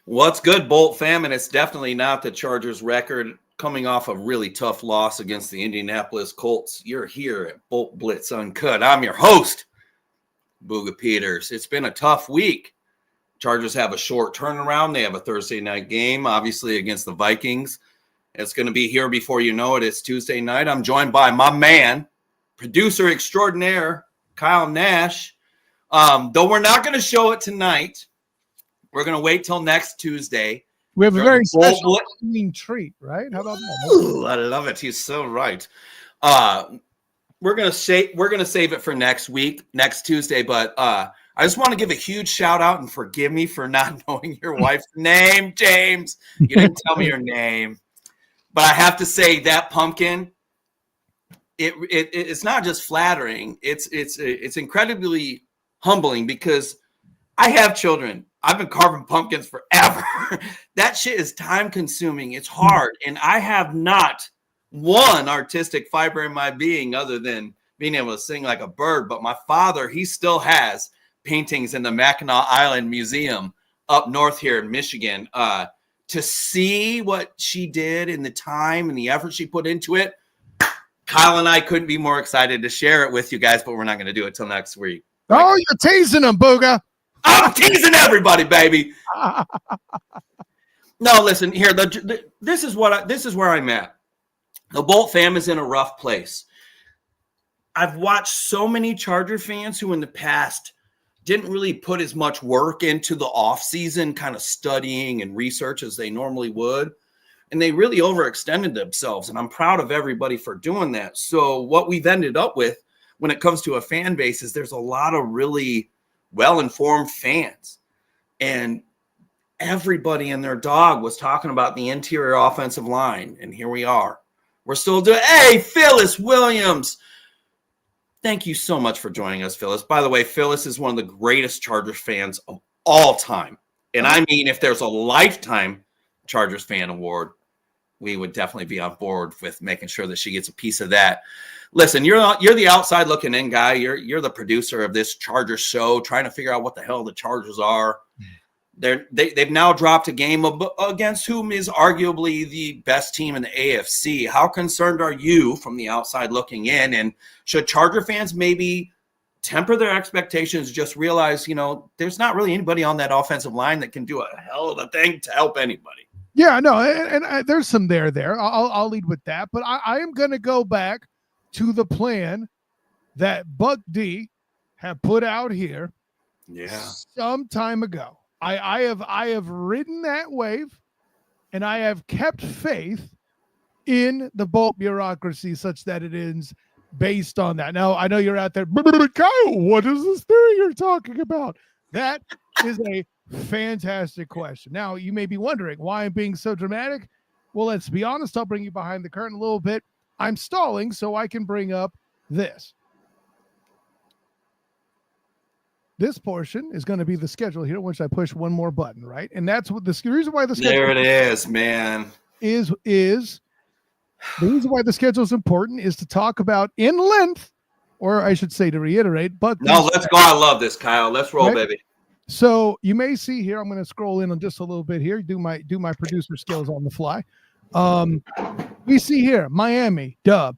What's good, Bolt fam? And it's definitely not the Chargers record coming off a really tough loss against the Indianapolis Colts. You're here at Bolt Blitz Uncut. I'm your host, Booga Peters. It's been a tough week. Chargers have a short turnaround. They have a Thursday night game, obviously, against the Vikings. It's going to be here before you know it. It's Tuesday night. I'm joined by my man, producer extraordinaire, Kyle Nash. Though we're not going to show it tonight. We're going to wait till next Tuesday. We have a very special treat, right? How about that? Ooh, I love it. He's so right. We're going to save it for next week, next Tuesday. But I just want to give a huge shout out and forgive me for not knowing your wife's name, James. You didn't tell me your name, but I have to say that pumpkin. It's not just flattering. It's incredibly humbling because I have children. I've been carving pumpkins forever. That shit is time consuming. It's hard. And I have not one artistic fiber in my being other than being able to sing like a bird. But my father, he still has paintings in the Mackinac Island Museum up north here in Michigan. To see what she did and the time and the effort she put into it, Kyle and I couldn't be more excited to share it with you guys, but we're not going to do it till next week. Oh, you're teasing them, Booga. I'm teasing everybody, baby. No, listen here. This is where I'm at. The Bolt fam is in a rough place. I've watched so many Charger fans who in the past didn't really put as much work into the offseason, kind of studying and research as they normally would. And they really overextended themselves. And I'm proud of everybody for doing that. So what we've ended up with when it comes to a fan base is there's a lot of really well-informed fans, and everybody and their dog was talking about the interior offensive line, and here we are. We're still doing. Hey, Phyllis Williams, thank you so much for joining us, Phyllis. By the way, Phyllis is one of the greatest Chargers fans of all time, and I mean, if there's a lifetime Chargers fan award, we would definitely be on board with making sure that she gets a piece of that. Listen, you're the outside looking in guy. You're the producer of this Chargers show, trying to figure out what the hell the Chargers are. They've now dropped a game against whom is arguably the best team in the AFC. How concerned are you from the outside looking in? And should Charger fans maybe temper their expectations, just realize, there's not really anybody on that offensive line that can do a hell of a thing to help anybody? Yeah, no, and there's some there. I'll lead with that. But I am going to go back to the plan that Buck D had put out here some time ago. I have ridden that wave, and I have kept faith in the Bolt bureaucracy such that it is based on that. Now, I know you're out there, Kyle, what is this theory you're talking about? That is a fantastic question. Now, you may be wondering why I'm being so dramatic. Well, let's be honest. I'll bring you behind the curtain a little bit. I'm stalling so I can bring up this. This portion is going to be the schedule here, once I push one more button, right? And that's what the reason why the schedule there it is, man. Is the reason why the schedule is important is to talk about in length, or I should say to reiterate. But no, let's go. I love this, Kyle. Let's roll, right? Baby. So you may see here. I'm going to scroll in on just a little bit here. Do my producer skills on the fly. We see here Miami dub.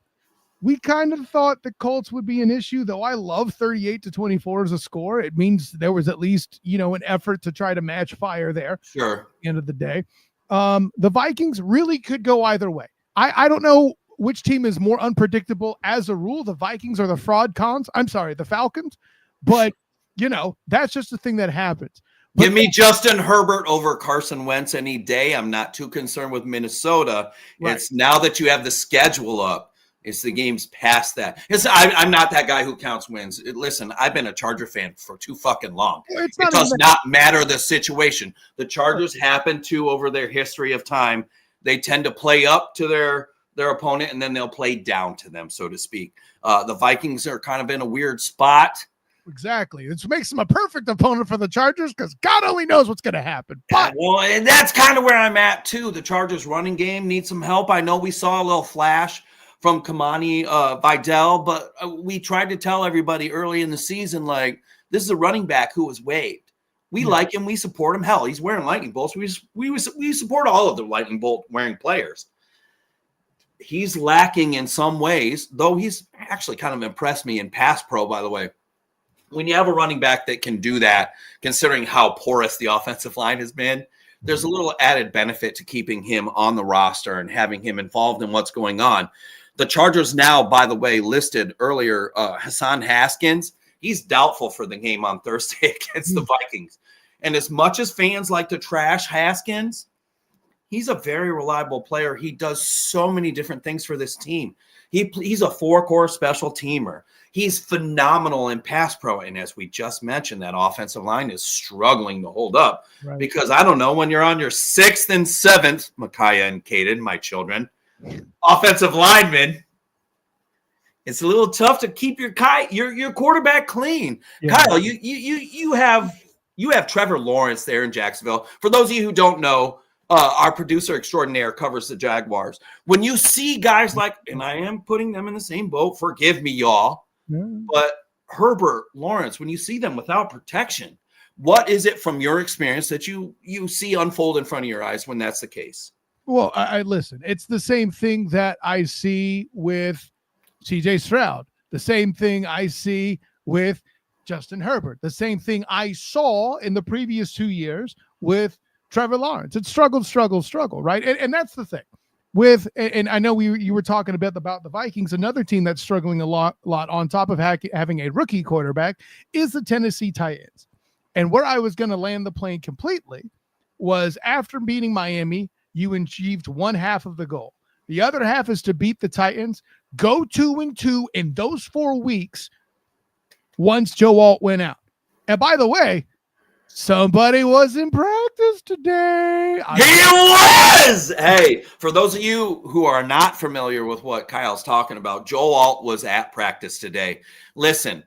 We kind of thought the Colts would be an issue, though. I love 38-24 as a score. It means there was at least, an effort to try to match fire there. Sure. At the end of the day, the Vikings really could go either way. I don't know which team is more unpredictable as a rule, the Vikings or the the Falcons. But, that's just the thing that happens. But give me Justin Herbert over Carson Wentz any day. I'm not too concerned with Minnesota. Right. It's now that you have the schedule up. It's the games past that. I'm not that guy who counts wins. Listen, I've been a Charger fan for too fucking long. It does not matter the situation. The Chargers happen to, over their history of time, they tend to play up to their opponent, and then they'll play down to them, so to speak. The Vikings are kind of in a weird spot. Exactly. It makes them a perfect opponent for the Chargers because God only knows what's going to happen. But well, and that's kind of where I'm at, too. The Chargers running game needs some help. I know we saw a little flash from Kamani Vidal, but we tried to tell everybody early in the season, this is a running back who was waived. We like him. We support him. Hell, he's wearing lightning bolts. We support all of the lightning bolt wearing players. He's lacking in some ways, though he's actually kind of impressed me in pass pro, by the way. When you have a running back that can do that, considering how porous the offensive line has been, there's a little added benefit to keeping him on the roster and having him involved in what's going on. The Chargers now, by the way, listed earlier Hassan Haskins. He's doubtful for the game on Thursday against the Vikings. And as much as fans like to trash Haskins, he's a very reliable player. He does so many different things for this team. He's a four-core special teamer. He's phenomenal in pass pro. And as we just mentioned, that offensive line is struggling to hold up because I don't know, when you're on your 6th and 7th, Micaiah and Caden, my children, offensive linemen, it's a little tough to keep your quarterback clean. Yeah. Kyle, you have Trevor Lawrence there in Jacksonville. For those of you who don't know, our producer extraordinaire covers the Jaguars. When you see guys like, and I am putting them in the same boat, forgive me, y'all, but Herbert, Lawrence, when you see them without protection, what is it from your experience that you see unfold in front of your eyes when that's the case? Well, I listen, it's the same thing that I see with CJ Stroud, the same thing I see with Justin Herbert, the same thing I saw in the previous 2 years with Trevor Lawrence. It's struggle, right? And that's the thing with, and I know you were talking about the Vikings. Another team that's struggling a lot on top of having a rookie quarterback is the Tennessee Titans. And where I was going to land the plane completely was after beating Miami, you achieved one half of the goal. The other half is to beat the Titans, go 2-2 in those 4 weeks once Joe Alt went out. And by the way, somebody was in practice today. He was! Hey, for those of you who are not familiar with what Kyle's talking about, Joe Alt was at practice today. Listen,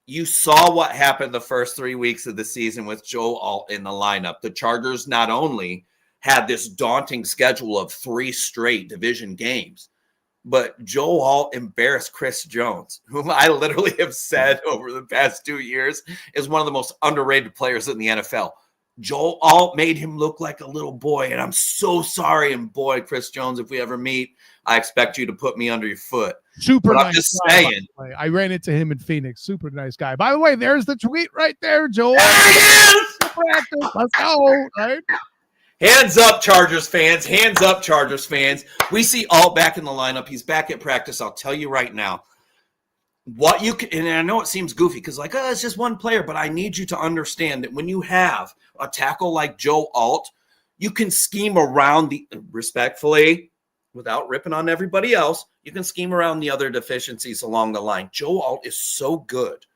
you saw what happened the first 3 weeks of the season with Joe Alt in the lineup. The Chargers not only had this daunting schedule of 3 straight division games, but Joe Alt embarrassed Chris Jones, whom I literally have said over the past 2 years is one of the most underrated players in the NFL. Joe Alt made him look like a little boy, and I'm so sorry. And boy, Chris Jones, if we ever meet, I expect you to put me under your foot. Super nice. I'm just saying. I ran into him in Phoenix. Super nice guy. By the way, there's the tweet right there, Joel. There he is! Let's go, right? Hands up, Chargers fans. Hands up, Chargers fans. We see Alt back in the lineup. He's back at practice. I'll tell you right now. What you can, and I know it seems goofy because it's just one player, but I need you to understand that when you have a tackle like Joe Alt, you can scheme around respectfully, without ripping on everybody else, you can scheme around the other deficiencies along the line. Joe Alt is so good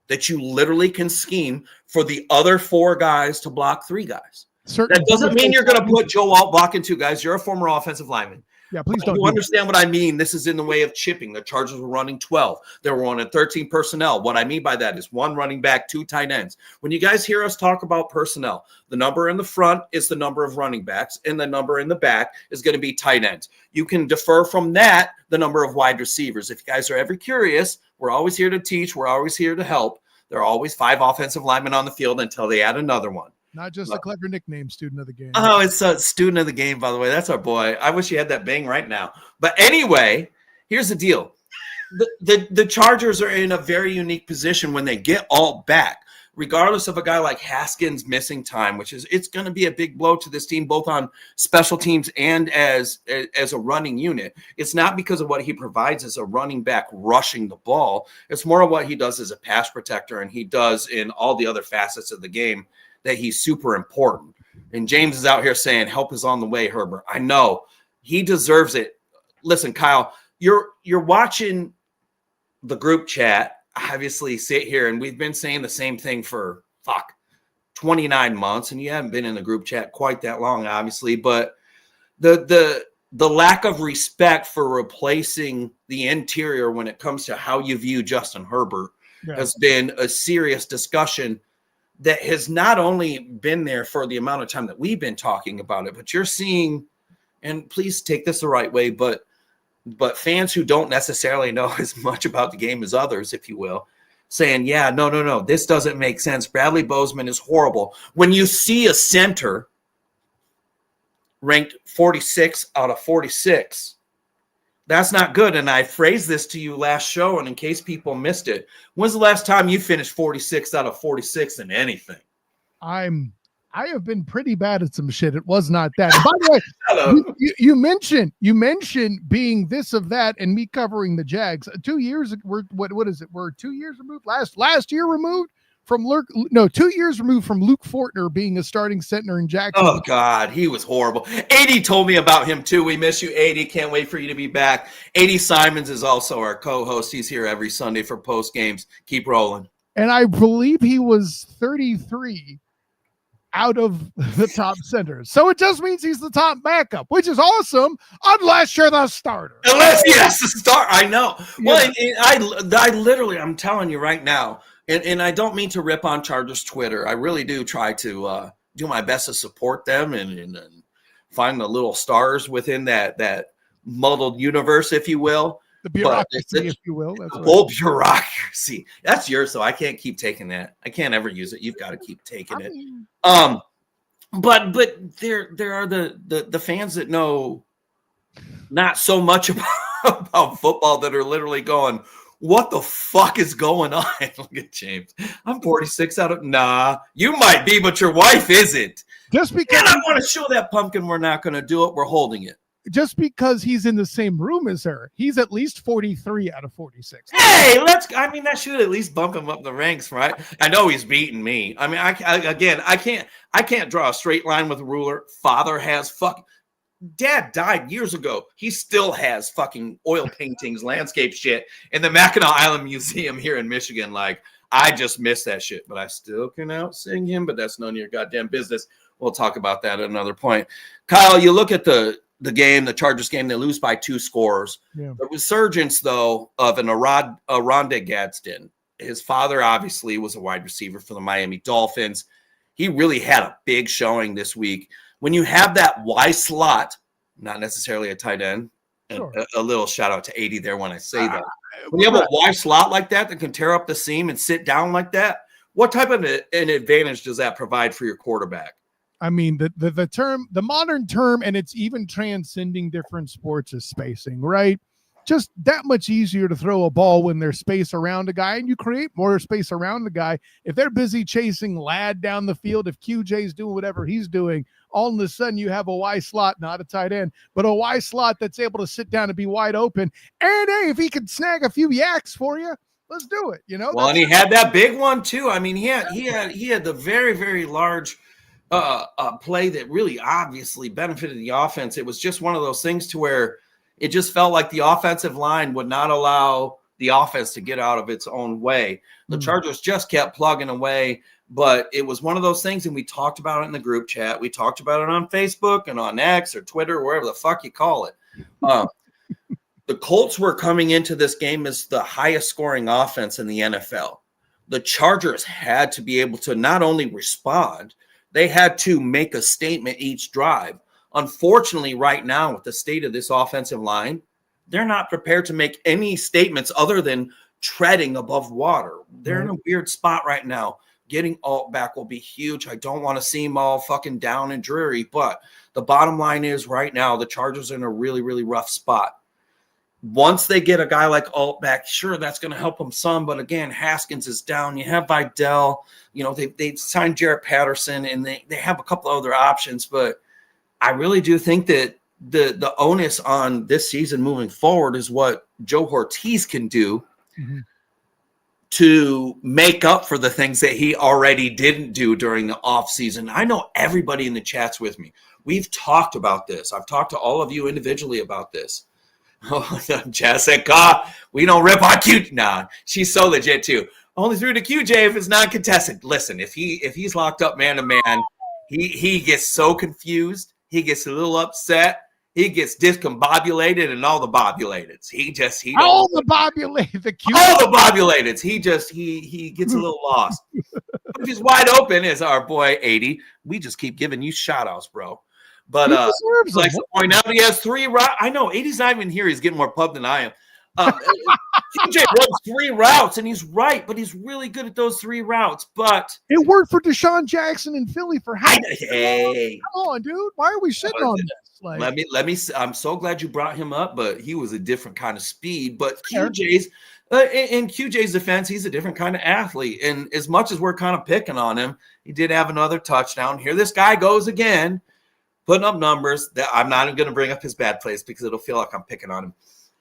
that you literally can scheme for the other 4 guys to block 3 guys. That doesn't mean you're going to put Joe Alt blocking 2 guys. You're a former offensive lineman. Yeah, please don't. You understand what I mean? This is in the way of chipping. The Chargers were running 12. They were running 13 personnel. What I mean by that is 1 running back, 2 tight ends. When you guys hear us talk about personnel, the number in the front is the number of running backs, and the number in the back is going to be tight ends. You can defer from that the number of wide receivers. If you guys are ever curious, we're always here to teach. We're always here to help. There are always 5 offensive linemen on the field until they add another one. Not just a clever nickname, student of the game. Oh, it's a student of the game, by the way. That's our boy. I wish you had that bang right now. But anyway, here's the deal. The Chargers are in a very unique position when they get all back, regardless of a guy like Haskins missing time, it's going to be a big blow to this team, both on special teams and as a running unit. It's not because of what he provides as a running back rushing the ball. It's more of what he does as a pass protector, and he does in all the other facets of the game that he's super important. And James is out here saying, help is on the way, Herbert. I know. He deserves it. Listen, Kyle, you're watching the group chat, obviously sit here, and we've been saying the same thing for 29 months, and you haven't been in the group chat quite that long, obviously, but the lack of respect for replacing the interior when it comes to how you view Justin Herbert has been a serious discussion that has not only been there for the amount of time that we've been talking about it, but you're seeing, and please take this the right way, but fans who don't necessarily know as much about the game as others, if you will, saying, yeah, no, this doesn't make sense. Bradley Bozeman is horrible. When you see a center ranked 46 out of 46, that's not good. And I phrased this to you last show, and in case people missed it, when's the last time you finished 46 out of 46 in anything? I have been pretty bad at some shit. It was not that. And by the way, you mentioned being this of that, and me covering the Jags. 2 years. What is it? We're 2 years removed. Last year removed from 2 years removed from Luke Fortner being a starting center in Jacksonville. Oh God, he was horrible. 80 told me about him too. We miss you, 80. Can't wait for you to be back. 80 Simons is also our co-host. He's here every Sunday for post games. Keep rolling. And I believe he was 33 out of the top centers. So it just means he's the top backup, which is awesome, unless you're the starter. Unless, yes, the star. I know. Well, I literally, I'm telling you right now, and I don't mean to rip on Chargers Twitter. I really do try to do my best to support them and find the little stars within that muddled universe, if you will. The bureaucracy, if you will. That's the whole bureaucracy. That's yours, so I can't keep taking that. I can't ever use it. You've got to keep taking it. But there are the fans that know not so much about football that are literally going, what the fuck is going on? Look at James. I'm 46 out of nah. You might be, but your wife isn't. Just because I want to show that pumpkin we're not going to do it. We're holding it. Just because he's in the same room as her, he's at least 43 out of 46. Hey, that should at least bump him up the ranks, right? I know he's beating me. I mean, I can't draw a straight line with a ruler. Father has Dad died years ago. He still has fucking oil paintings, landscape shit in the Mackinac Island Museum here in Michigan. Like, I just miss that shit, but I still can out-sing him, but that's none of your goddamn business. We'll talk about that at another point. Kyle, you look at the Chargers game, they lose by 2 scores. Yeah. The resurgence, though, of an Aronde Gadsden. His father obviously was a wide receiver for the Miami Dolphins. He really had a big showing this week. When you have that Y slot, not necessarily a tight end, sure. and a little shout out to 80 there when I say that. When you have a Y slot like that can tear up the seam and sit down like that, what type of an advantage does that provide for your quarterback? I mean, the modern term, and it's even transcending different sports, is spacing, right? Just that much easier to throw a ball when there's space around a guy, and you create more space around the guy. If they're busy chasing Ladd down the field, if QJ's doing whatever he's doing, all of a sudden you have a Y slot, not a tight end, but a Y slot that's able to sit down and be wide open. And hey, if he can snag a few yaks for you, let's do it. You know. Well, and he had that big one too. I mean, he had the very, very large play that really obviously benefited the offense. It was just one of those things to where it just felt like the offensive line would not allow the offense to get out of its own way. The Chargers just kept plugging away, but it was one of those things, and we talked about it in the group chat. We talked about it on Facebook and on X or Twitter, wherever the fuck you call it. The Colts were coming into this game as the highest scoring offense in the NFL. The Chargers had to be able to not only respond, they had to make a statement each drive. Unfortunately, right now, with the state of this offensive line, they're not prepared to make any statements other than treading above water. They're in a weird spot right now. Getting Alt back will be huge. I don't want to see them all fucking down and dreary, but the bottom line is right now, the Chargers are in a really, really rough spot. Once they get a guy like Alt back, sure, that's going to help them some. But again, Haskins is down. You have Vidal. You know, they signed Jarrett Patterson, and they have a couple of other options. But I really do think that the onus on this season moving forward is what Joe Ortiz can do to make up for the things that he already didn't do during the offseason. I know everybody in the chat's with me. We've talked about this. I've talked to all of you individually about this. Oh, Jessica, we don't rip on QJ. Nah, she's so legit too. Only through to QJ if it's not contested. Listen, if he's locked up man to man, he gets so confused. He gets a little upset. He gets discombobulated and all the bobulateds. All the bobulateds. He gets a little lost. If he's wide open, as our boy 80, we just keep giving you shout outs, bro. But like to point out, he has 3. I know 80's not even here. He's getting more pub than I am. QJ runs 3 routes, and he's right, but he's really good at those 3 routes. But it worked for Deshaun Jackson in Philly for how? Hey, come on, dude. Why are we shitting on this? Like, let me. I'm so glad you brought him up, but he was a different kind of speed. But QJ's in QJ's defense, he's a different kind of athlete. And as much as we're kind of picking on him, he did have another touchdown. Here this guy goes again, putting up numbers that I'm not even going to bring up his bad plays because it'll feel like I'm picking on him.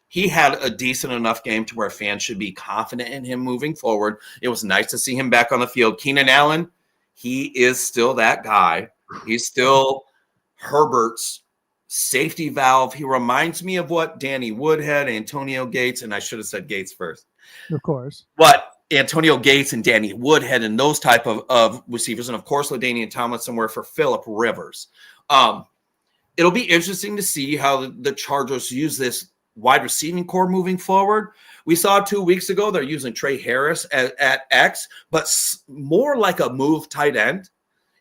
He had a decent enough game to where fans should be confident in him moving forward. It was nice to see him back on the field. Keenan Allen, he is still that guy. He's still Herbert's safety valve. He reminds me of what Danny Woodhead, Antonio Gates, and I should have said Gates first. Of course. But Antonio Gates and Danny Woodhead and those type of receivers, and of course LaDainian Tomlinson were for Phillip Rivers. It'll be interesting to see how the Chargers use this wide receiving core moving forward. We saw 2 weeks ago they're using Trey Harris at X, but more like a move tight end.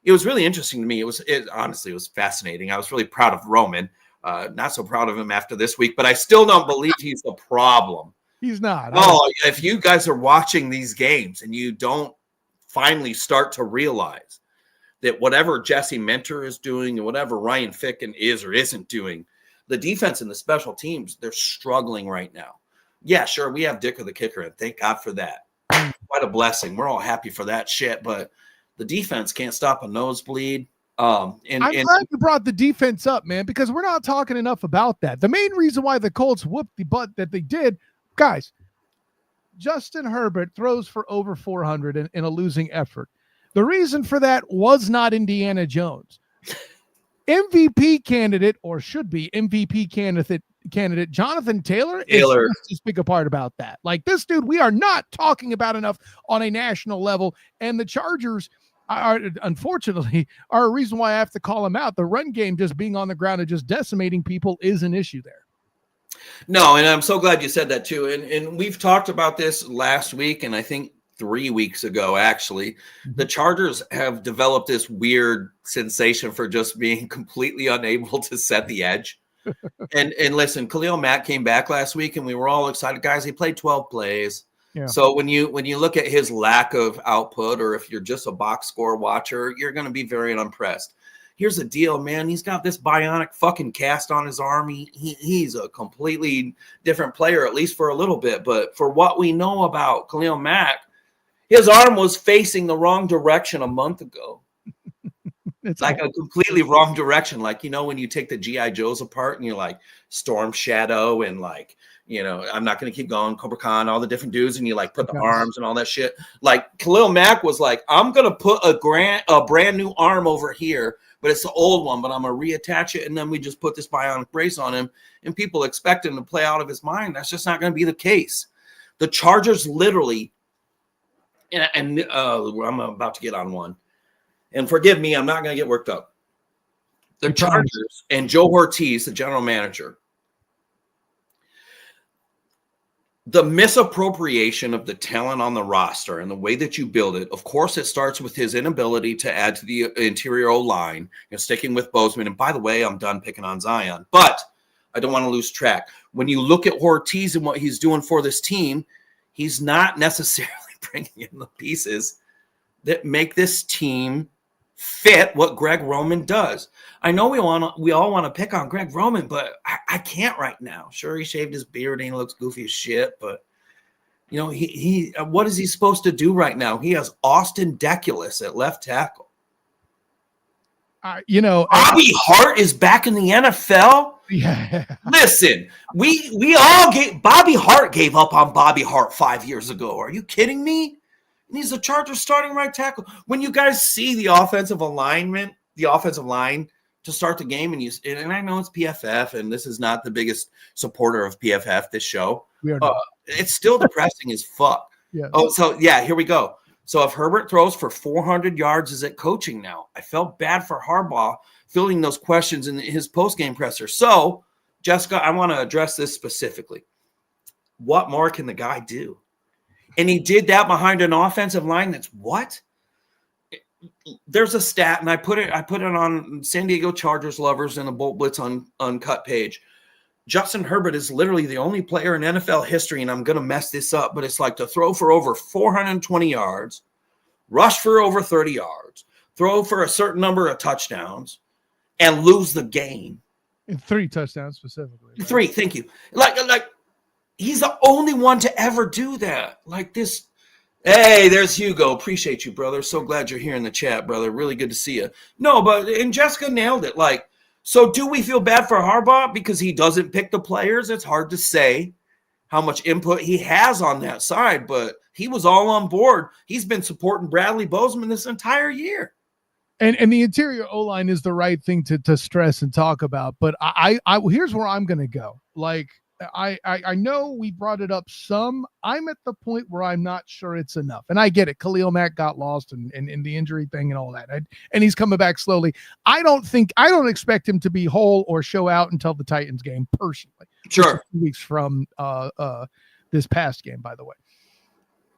It was really interesting to me. Honestly, it was fascinating. I was really proud of Roman. Not so proud of him after this week, but I still don't believe he's the problem. He's not. Oh, if you guys are watching these games and you don't finally start to realize that whatever Jesse Mentor is doing and whatever Ryan Ficken is or isn't doing, the defense and the special teams, they're struggling right now. Yeah, sure, we have Dicker the kicker, and thank God for that. Quite a blessing. We're all happy for that shit, but the defense can't stop a nosebleed. I'm glad you brought the defense up, man, because we're not talking enough about that. The main reason why the Colts whooped the butt that they did, guys, Justin Herbert throws for over 400 in a losing effort. The reason for that was not Indiana Jones. MVP candidate, or should be MVP candidate Jonathan Taylor is just to speak apart about that. Like, this dude, we are not talking about enough on a national level, and the Chargers are, unfortunately, are a reason why I have to call him out. The run game just being on the ground and just decimating people is an issue there. No, and I'm so glad you said that too. And we've talked about this last week, and I think 3 weeks ago, actually. The Chargers have developed this weird sensation for just being completely unable to set the edge. and listen, Khalil Mack came back last week, and we were all excited. Guys, he played 12 plays. Yeah. So when you look at his lack of output, or if you're just a box score watcher, you're going to be very unimpressed. Here's the deal, man. He's got this bionic fucking cast on his arm. He's a completely different player, at least for a little bit. But for what we know about Khalil Mack, his arm was facing the wrong direction a month ago. It's like a completely wrong direction. Like, you know, when you take the G.I. Joes apart and you're like Storm Shadow and like, you know, I'm not going to keep going, Cobra Khan, all the different dudes, and you like put the arms and all that shit. Like Khalil Mack was like, I'm going to put a brand new arm over here, but it's the old one, but I'm going to reattach it. And then we just put this bionic brace on him, and people expect him to play out of his mind. That's just not going to be the case. The Chargers literally, and I'm about to get on one. And forgive me, I'm not going to get worked up. The Chargers and Joe Ortiz, the general manager, the misappropriation of the talent on the roster and the way that you build it, of course, it starts with his inability to add to the interior O-line, sticking with Bozeman. And by the way, I'm done picking on Zion, but I don't want to lose track. When you look at Ortiz and what he's doing for this team, he's not necessarily bringing in the pieces that make this team fit what Greg Roman does. I know we all want to pick on Greg Roman, but I can't right now. Sure, he shaved his beard and he looks goofy as shit, but you know, he what is he supposed to do right now? He has Austin Deculus at left tackle. Bobby Hart is back in the NFL. Yeah. Listen, we all Bobby Hart gave up on Bobby Hart 5 years ago. Are you kidding me? And he's the Chargers starting right tackle. When you guys see the offensive line to start the game, and I know it's PFF, and this is not the biggest supporter of PFF, this show. It's still depressing as fuck. Yeah. Oh, so yeah, here we go. So if Herbert throws for 400 yards, is it coaching now? I felt bad for Harbaugh filling those questions in his post-game presser. So, Jessica, I want to address this specifically. What more can the guy do? And he did that behind an offensive line that's what? There's a stat, and I put it on San Diego Chargers lovers in the Bolt Blitz uncut page. Justin Herbert is literally the only player in NFL history, and I'm going to mess this up, but it's like to throw for over 420 yards, rush for over 30 yards, throw for a certain number of touchdowns, and lose the game. In 3 touchdowns specifically. Right? 3, thank you. Like he's the only one to ever do that. Like this. Hey, there's Hugo. Appreciate you, brother. So glad you're here in the chat, brother. Really good to see you. No, and Jessica nailed it. Like, so do we feel bad for Harbaugh because he doesn't pick the players? It's hard to say how much input he has on that side, but he was all on board. He's been supporting Bradley Bozeman this entire year. And the interior O-line is the right thing to stress and talk about. But I here's where I'm going to go. Like, I know we brought it up some. I'm at the point where I'm not sure it's enough. And I get it. Khalil Mack got lost and the injury thing and all that. And he's coming back slowly. I don't expect him to be whole or show out until the Titans game, personally. Sure. 2 weeks from this past game, by the way.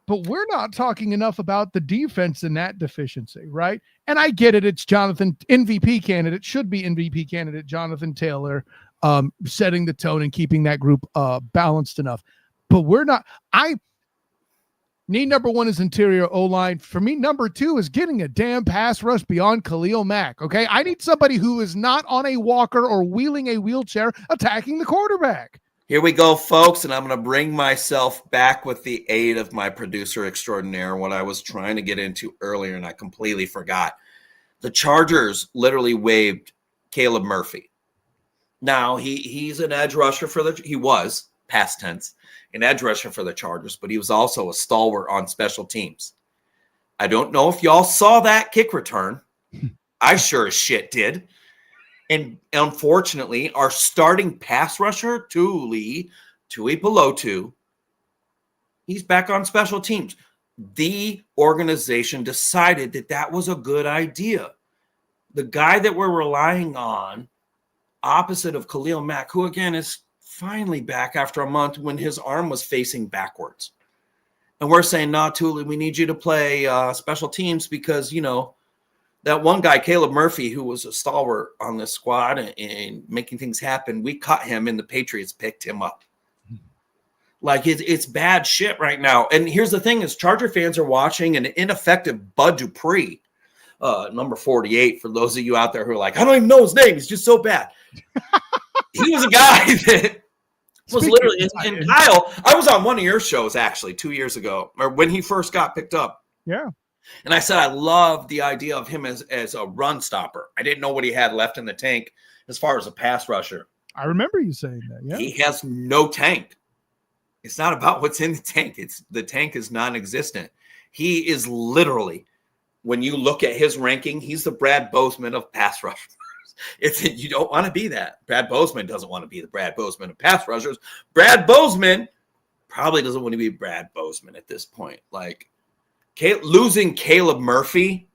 But we're not talking enough about the defense in that deficiency, right? And I get it. It's Jonathan, MVP candidate, should be MVP candidate, Jonathan Taylor, setting the tone and keeping that group balanced enough. But we're not. Need number 1 is interior O-line. For me, number 2 is getting a damn pass rush beyond Khalil Mack, okay? I need somebody who is not on a walker or wheeling a wheelchair attacking the quarterback. Here we go, folks, and I'm going to bring myself back with the aid of my producer extraordinaire, what I was trying to get into earlier, and I completely forgot. The Chargers literally waived Caleb Murphy. Now, he's an edge rusher he was, past tense, an edge rusher for the Chargers, but he was also a stalwart on special teams. I don't know if y'all saw that kick return. I sure as shit did. And unfortunately, our starting pass rusher, Tui Pelotu, he's back on special teams. The organization decided that was a good idea. The guy that we're relying on, opposite of Khalil Mack, who again is finally back after a month when his arm was facing backwards. And we're saying, nah, Tuli, we need you to play special teams because, that one guy, Caleb Murphy, who was a stalwart on this squad and making things happen, we cut him and the Patriots picked him up. Like, it's bad shit right now. And here's the thing is Charger fans are watching an ineffective Bud Dupree, number 48, for those of you out there who are like, I don't even know his name. He's just so bad. He was a guy that was literally – and Kyle, I was on one of your shows actually 2 years ago, or when he first got picked up. Yeah. And I said I loved the idea of him as a run stopper. I didn't know what he had left in the tank as far as a pass rusher. I remember you saying that, yeah. He has no tank. It's not about what's in the tank. The tank is non-existent. He is literally, when you look at his ranking, he's the Brad Bozeman of pass rushers. You don't want to be that. Brad Bozeman doesn't want to be the Brad Bozeman of pass rushers. Brad Bozeman probably doesn't want to be Brad Bozeman at this point. Like, losing Caleb Murphy,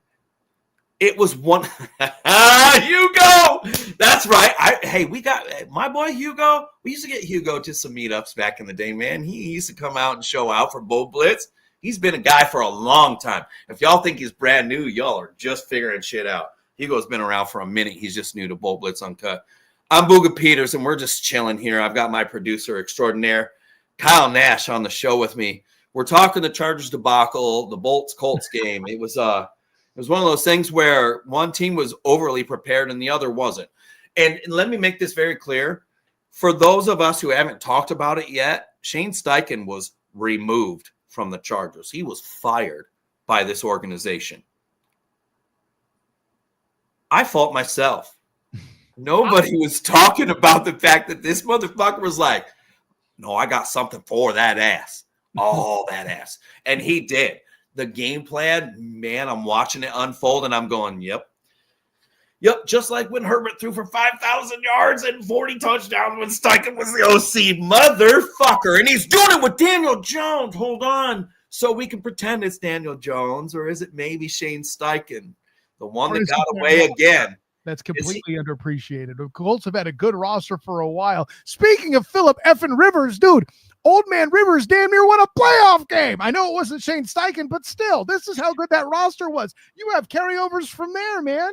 it was one. Hugo, that's right. We got my boy Hugo. We used to get Hugo to some meetups back in the day, man. He used to come out and show out for Bull Blitz. He's been a guy for a long time. If y'all think he's brand new, y'all are just figuring shit out. Hugo's been around for a minute. He's just new to Bull Blitz Uncut. I'm Booga Peters, and we're just chilling here. I've got my producer extraordinaire, Kyle Nash, on the show with me. We're talking the Chargers debacle, the Colts game. It was one of those things where one team was overly prepared and the other wasn't. And let me make this very clear. For those of us who haven't talked about it yet, Shane Steichen was removed from the Chargers. He was fired by this organization. I fault myself. Nobody was talking about the fact that this motherfucker was like, no, I got something for that ass. All that ass. And he did. The game plan, man, I'm watching it unfold and I'm going, yep. Just like when Herbert threw for 5,000 yards and 40 touchdowns when Steichen was the OC, motherfucker. And he's doing it with Daniel Jones. Hold on. So we can pretend it's Daniel Jones, or is it maybe Shane Steichen, the one that got away again? That's completely underappreciated. The Colts have had a good roster for a while. Speaking of Philip effing Rivers, dude, old man Rivers damn near won a playoff game. I know it wasn't Shane Steichen, but still, this is how good that roster was. You have carryovers from there, man.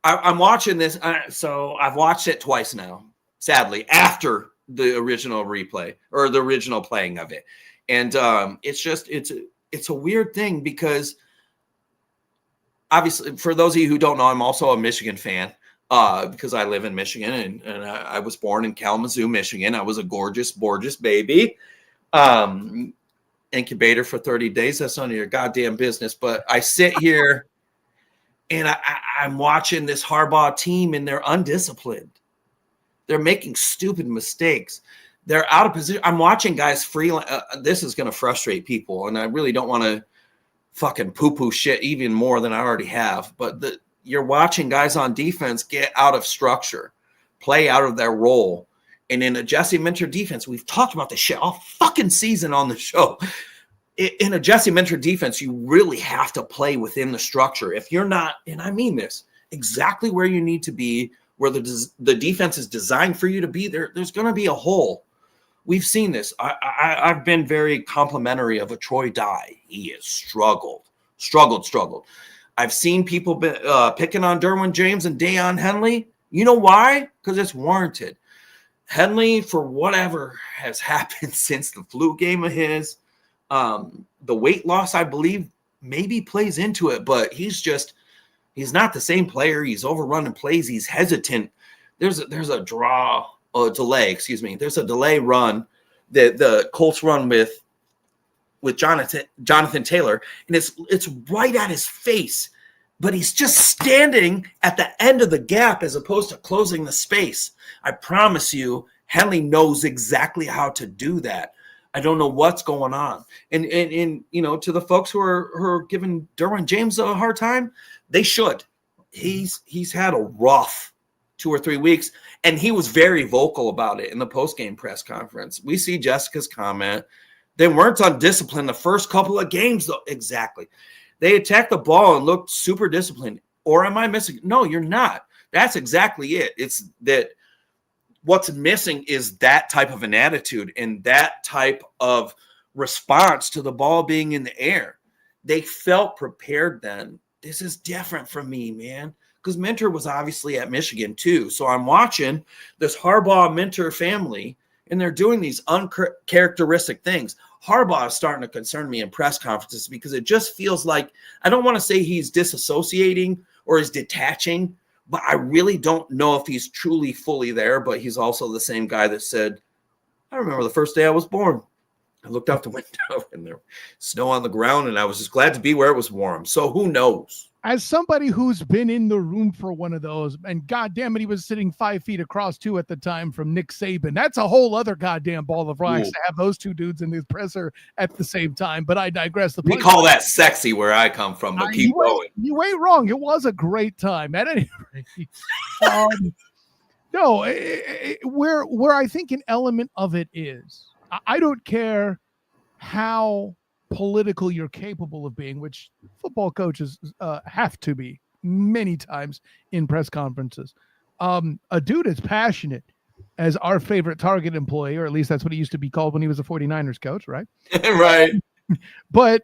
I'm watching this. So I've watched it twice now, sadly, after the original replay or the original playing of it. And it's a weird thing because obviously, for those of you who don't know, I'm also a Michigan fan because I live in Michigan and I was born in Kalamazoo, Michigan. I was a gorgeous baby. Incubator for 30 days. That's none of your goddamn business. But I sit here and I'm watching this Harbaugh team and they're undisciplined. They're making stupid mistakes. They're out of position. I'm watching guys freelance. This is going to frustrate people. And I really don't want to fucking poo-poo shit even more than I already have. But you're watching guys on defense get out of structure, play out of their role. And in a Jesse Minter defense, we've talked about this shit all fucking season on the show. In a Jesse Minter defense, you really have to play within the structure. If you're not, and I mean this, exactly where you need to be, where the defense is designed for you to be, there's going to be a hole. We've seen this. I've been very complimentary of a Troy Dye. He has struggled. I've seen people picking on Derwin James and Deion Henley. You know why? Because it's warranted. Henley, for whatever has happened since the flu game of his, the weight loss, I believe, maybe plays into it, but he's not the same player. He's overrunning plays. He's hesitant. There's a delay run that the Colts run with Jonathan Taylor, and it's right at his face, but he's just standing at the end of the gap as opposed to closing the space. I promise you, Henley knows exactly how to do that. I don't know what's going on. And to the folks who are giving Derwin James a hard time, they should. He's had a rough 2 or 3 weeks, and he was very vocal about it in the post-game press conference. We see Jessica's comment. They weren't undisciplined the first couple of games, though. Exactly. They attacked the ball and looked super disciplined. Or am I missing? No, you're not. That's exactly it. It's that what's missing is that type of an attitude and that type of response to the ball being in the air. They felt prepared then. This is different from me, man, because Minter was obviously at Michigan too. So I'm watching this Harbaugh-Minter family, and they're doing these uncharacteristic things. Harbaugh is starting to concern me in press conferences because it just feels like, I don't want to say he's disassociating or he's detaching, but I really don't know if he's truly fully there. But he's also the same guy that said, I remember the first day I was born. I looked out the window and there was snow on the ground, and I was just glad to be where it was warm. So who knows? As somebody who's been in the room for one of those, and goddamn it, he was sitting 5 feet across too at the time from Nick Saban. That's a whole other goddamn ball of wax to have those two dudes in the presser at the same time. But I digress. We call that sexy where I come from, but keep going. You ain't wrong. It was a great time. At any rate, no, where I think an element of it is, I don't care how political you're capable of being, which football coaches have to be many times in press conferences. A dude is passionate as our favorite Target employee, or at least that's what he used to be called when he was a 49ers coach, right? Right. But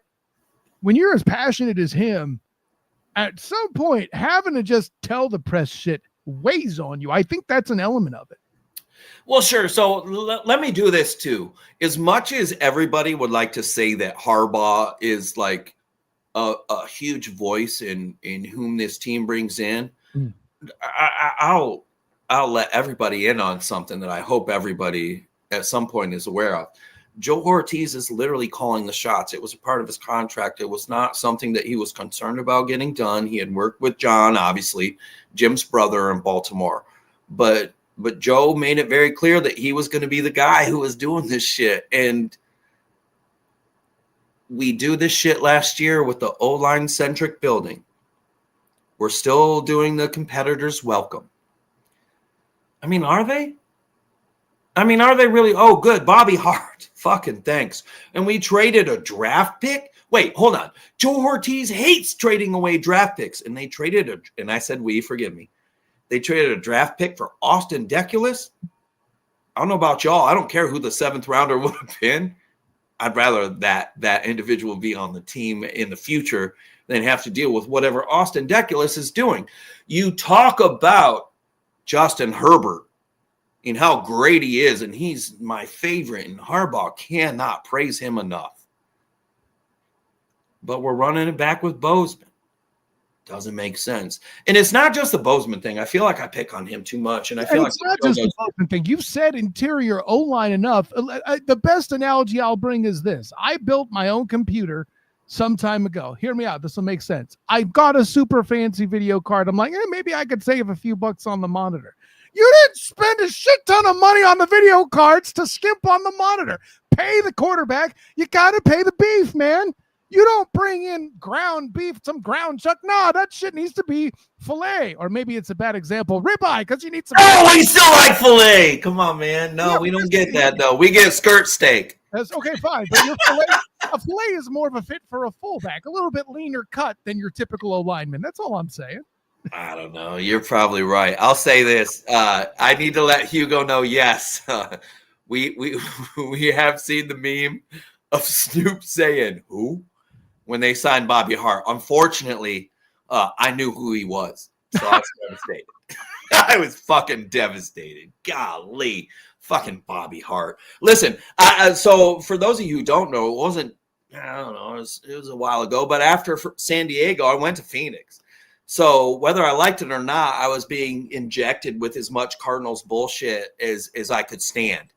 when you're as passionate as him, at some point, having to just tell the press shit weighs on you. I think that's an element of it. Well, sure. So let me do this too. As much as everybody would like to say that Harbaugh is like a huge voice in whom this team brings in, I'll let everybody in on something that I hope everybody at some point is aware of. Joe Ortiz is literally calling the shots. It was a part of his contract. It was not something that he was concerned about getting done. He had worked with John, obviously, Jim's brother in Baltimore. But Joe made it very clear that he was going to be the guy who was doing this shit. And we do this shit last year with the O-line centric building. We're still doing the competitors welcome. I mean, are they? Are they really? Oh, good. Bobby Hart. Fucking thanks. And we traded a draft pick. Wait, hold on. Joe Ortiz hates trading away draft picks. And they traded and I said, forgive me. They traded a draft pick for Austin Deculus. I don't know about y'all. I don't care who the 7th rounder would have been. I'd rather that individual be on the team in the future than have to deal with whatever Austin Deculus is doing. You talk about Justin Herbert and how great he is, and he's my favorite, and Harbaugh cannot praise him enough. But we're running it back with Bozeman. Doesn't make sense. And it's not just the Bozeman thing. I feel like I pick on him too much. And I feel like it's not just the Bozeman thing. You've said interior O-line enough. The best analogy I'll bring is this. I built my own computer some time ago. Hear me out. This will make sense. I got a super fancy video card. I'm like, maybe I could save a few bucks on the monitor. You didn't spend a shit ton of money on the video cards to skimp on the monitor. Pay the quarterback. You got to pay the beef, man. You don't bring in ground beef, some ground chuck. No, that shit needs to be filet. Or maybe it's a bad example, ribeye, because you need some. Oh, we still like filet. Come on, man. No, yeah, we don't get that, though. We get skirt steak. That's okay, fine. But a filet is more of a fit for a fullback, a little bit leaner cut than your typical O-lineman. That's all I'm saying. I don't know. You're probably right. I'll say this. I need to let Hugo know, yes, we have seen the meme of Snoop saying, who? When they signed Bobby Hart. Unfortunately, I knew who he was. So I was devastated. I was fucking devastated. Golly. Fucking Bobby Hart. Listen, so for those of you who don't know, it wasn't, I don't know, it was a while ago, but after San Diego, I went to Phoenix. So whether I liked it or not, I was being injected with as much Cardinals bullshit as I could stand.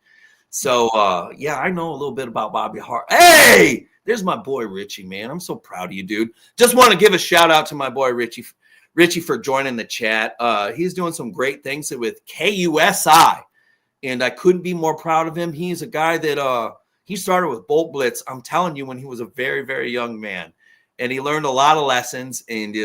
So, yeah, I know a little bit about Bobby Hart. Hey! There's my boy Richie, man. I'm so proud of you, dude. Just want to give a shout out to my boy Richie for joining the chat. He's doing some great things with KUSI, and I couldn't be more proud of him. He's a guy that he started with Bolt Blitz. I'm telling you, when he was a very, very young man, and he learned a lot of lessons, and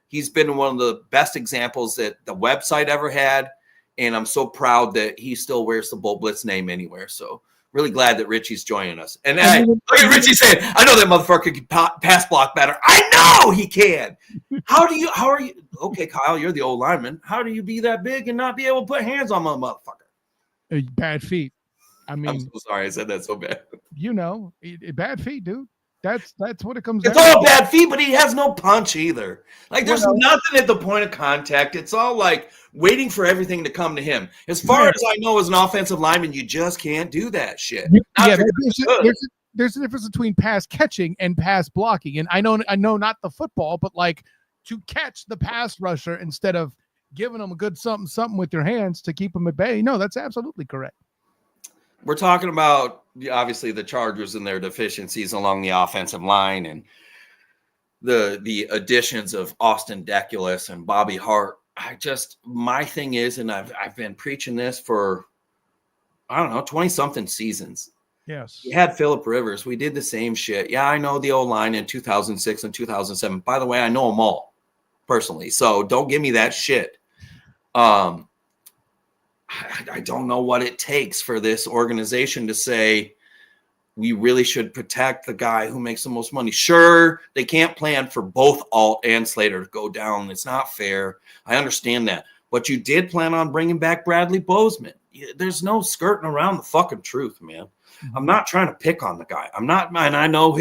he's been one of the best examples that the website ever had, and I'm so proud that he still wears the Bolt Blitz name anywhere. So really glad that Richie's joining us. And hey, look at Richie saying, I know that motherfucker can pass block better. I know he can. How are you? Okay, Kyle, you're the old lineman. How do you be that big and not be able to put hands on my motherfucker? Bad feet. I mean, I'm so sorry I said that so bad. You know, bad feet, dude. That's what it comes down to. It's all bad feet, but he has no punch either. Like, there's nothing at the point of contact. It's all like waiting for everything to come to him. As far as I know, as an offensive lineman, you just can't do that shit. Yeah, there's a difference between pass catching and pass blocking. And I know not the football, but like to catch the pass rusher instead of giving them a good something with your hands to keep them at bay. No, that's absolutely correct. We're talking about, obviously, the Chargers and their deficiencies along the offensive line and the additions of Austin Deculus and Bobby Hart. My thing is, and I've been preaching this for, I don't know, 20-something seasons. Yes. We had Phillip Rivers. We did the same shit. Yeah, I know the O-line in 2006 and 2007. By the way, I know them all personally, so don't give me that shit. I don't know what it takes for this organization to say we really should protect the guy who makes the most money. Sure, they can't plan for both Alt and Slater to go down. It's not fair. I understand that. But you did plan on bringing back Bradley Bozeman. There's no skirting around the fucking truth, man. I'm not trying to pick on the guy. I'm not, and I know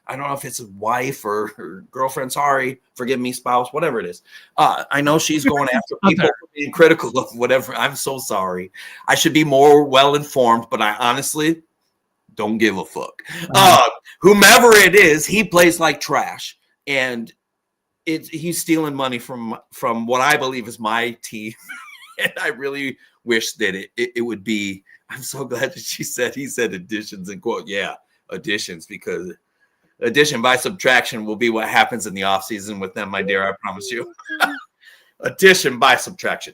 I don't know if it's his wife or girlfriend. Sorry, forgive me, spouse, whatever it is. I know she's going after people for being critical of whatever. I'm so sorry. I should be more well-informed, but I honestly don't give a fuck. Whomever it is, he plays like trash. And he's stealing money from what I believe is my team. And I really wish that it would be. I'm so glad that he said additions and quote, yeah, additions, because addition by subtraction will be what happens in the offseason with them, my dear. I promise you. Addition by subtraction.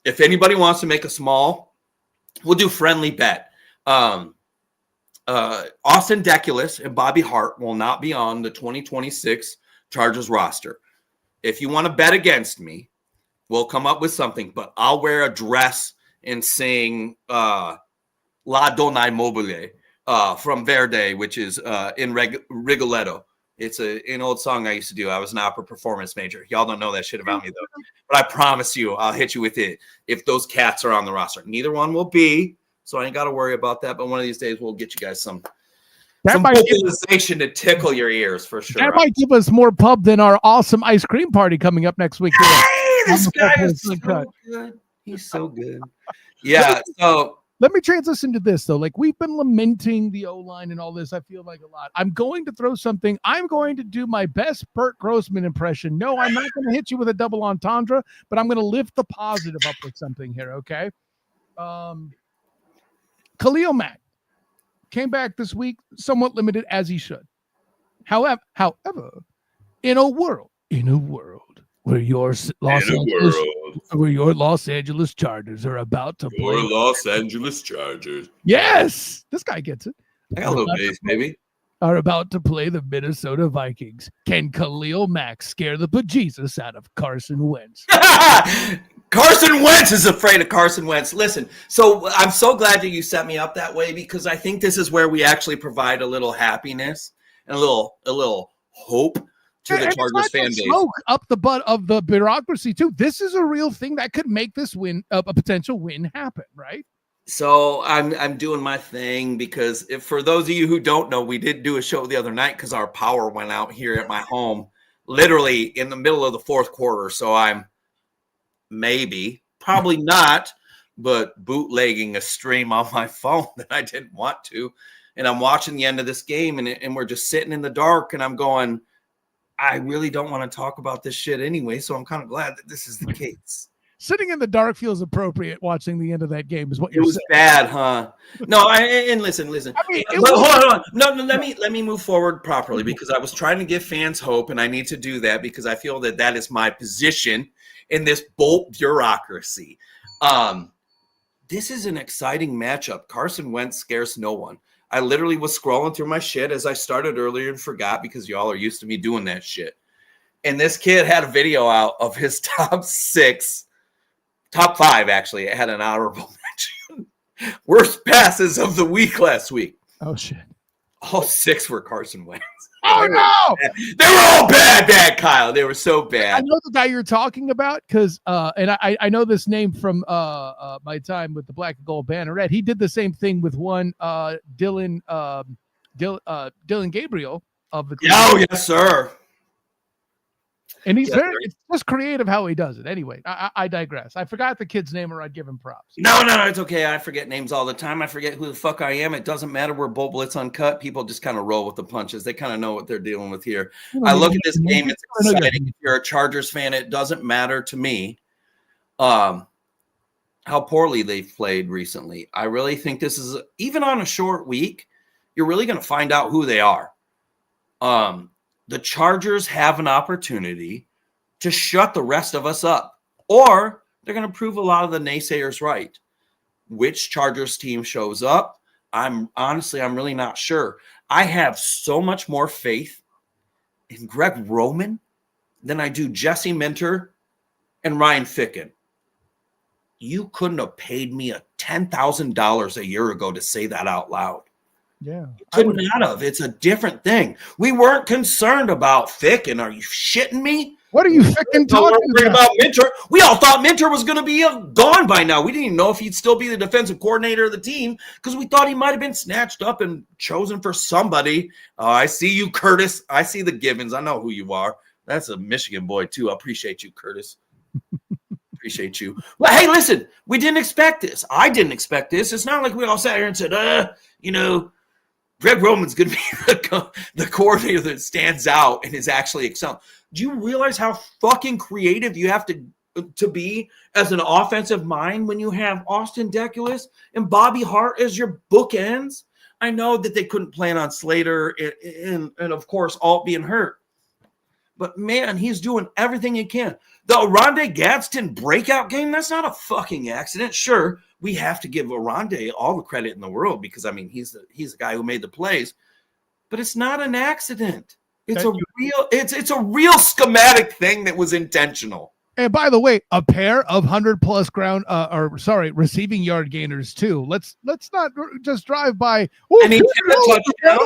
If anybody wants to make a small, we'll do friendly bet. Austin Deculus and Bobby Hart will not be on the 2026 Chargers roster. If you want to bet against me, we'll come up with something, but I'll wear a dress and sing La Donna Immobile from Verde, which is in Rigoletto. It's an old song I used to do. I was an opera performance major. Y'all don't know that shit about me, though. But I promise you, I'll hit you with it if those cats are on the roster. Neither one will be, so I ain't got to worry about that. But one of these days, we'll get you guys some Some vocalization to tickle your ears for sure. That might give us more pub than our awesome ice cream party coming up next week. Hey, this guy is so good. He's so good. Yeah. So let me transition to this though. Like we've been lamenting the O-line and all this. I feel like a lot. I'm going to throw something. I'm going to do my best Bert Grossman impression. No, I'm not going to hit you with a double entendre, but I'm going to lift the positive up with something here. Okay. Khalil Mack came back this week, somewhat limited as he should. However, in a world where your Los Angeles Chargers are about to play. Los Angeles Chargers. Yes, this guy gets it. I got a little base, baby. Are about to play the Minnesota Vikings. Can Khalil Mack scare the bejesus out of Carson Wentz? Carson Wentz is afraid of Carson Wentz. Listen, so I'm so glad that you set me up that way because I think this is where we actually provide a little happiness and a little hope to the Chargers fan base. Smoke up the butt of the bureaucracy too. This is a real thing that could make this win a potential win happen, right? So I'm doing my thing because for those of you who don't know, we did do a show the other night because our power went out here at my home, literally in the middle of the fourth quarter. So I'm probably not, but bootlegging a stream on my phone that I didn't want to. And I'm watching the end of this game and we're just sitting in the dark and I'm going, I really don't want to talk about this shit anyway. So I'm kind of glad that this is the case. Sitting in the dark feels appropriate watching the end of that game is what you're saying. It was bad, huh? No, and listen. I mean, hold on. No, let me move forward properly because I was trying to give fans hope and I need to do that because I feel that is my position in this Bolt bureaucracy. This is an exciting matchup. Carson Wentz scares no one. I literally was scrolling through my shit as I started earlier and forgot because y'all are used to me doing that shit. And this kid had a video out of his top 5, actually. It had an honorable mention. Worst passes of the week last week. Oh, shit. All 6 were Carson Wentz. Oh, no! They were all bad, Kyle. They were so bad. I know the guy you're talking about because, and I know this name from my time with the Black and Gold Banneret. He did the same thing with one Dylan Gabriel of the. Oh, yes, sir. And he's it's just creative how he does it. Anyway, I digress. I forgot the kid's name or I'd give him props. No, it's okay. I forget names all the time. I forget who the fuck I am. It doesn't matter. We're Bull Blitz Uncut. People just kind of roll with the punches. They kind of know what they're dealing with here. I look at this game. It's exciting. If you're a Chargers fan, it doesn't matter to me how poorly they've played recently. I really think this is, even on a short week, you're really going to find out who they are. The Chargers have an opportunity to shut the rest of us up, or they're going to prove a lot of the naysayers right. Which Chargers team shows up? I'm really not sure. I have so much more faith in Greg Roman than I do Jesse Minter and Ryan Ficken. You couldn't have paid me $10,000 a year ago to say that out loud. Yeah, could not have. It's a different thing. We weren't concerned about Ficken. Are you shitting me? What are you fucking talking about Minter? We all thought Minter was going to be gone by now. We didn't even know if he'd still be the defensive coordinator of the team because we thought he might have been snatched up and chosen for somebody. I see you, Curtis. I see the Givens. I know who you are. That's a Michigan boy, too. I appreciate you, Curtis. Appreciate you. Well, hey, listen, we didn't expect this. I didn't expect this. It's not like we all sat here and said, Greg Roman's going to be the coordinator that stands out and is actually excelling. Do you realize how fucking creative you have to be as an offensive mind when you have Austin Deculus and Bobby Hart as your bookends? I know that they couldn't plan on Slater and of course, Alt being hurt. But, man, he's doing everything he can. The Oronde Gadsden breakout game, that's not a fucking accident. Sure, we have to give Oronde all the credit in the world because, I mean, he's the guy who made the plays. But it's not an accident. It's a real schematic thing that was intentional. And by the way, a pair of 100+ receiving yard gainers too. Let's not just drive by. And he took a touchdown.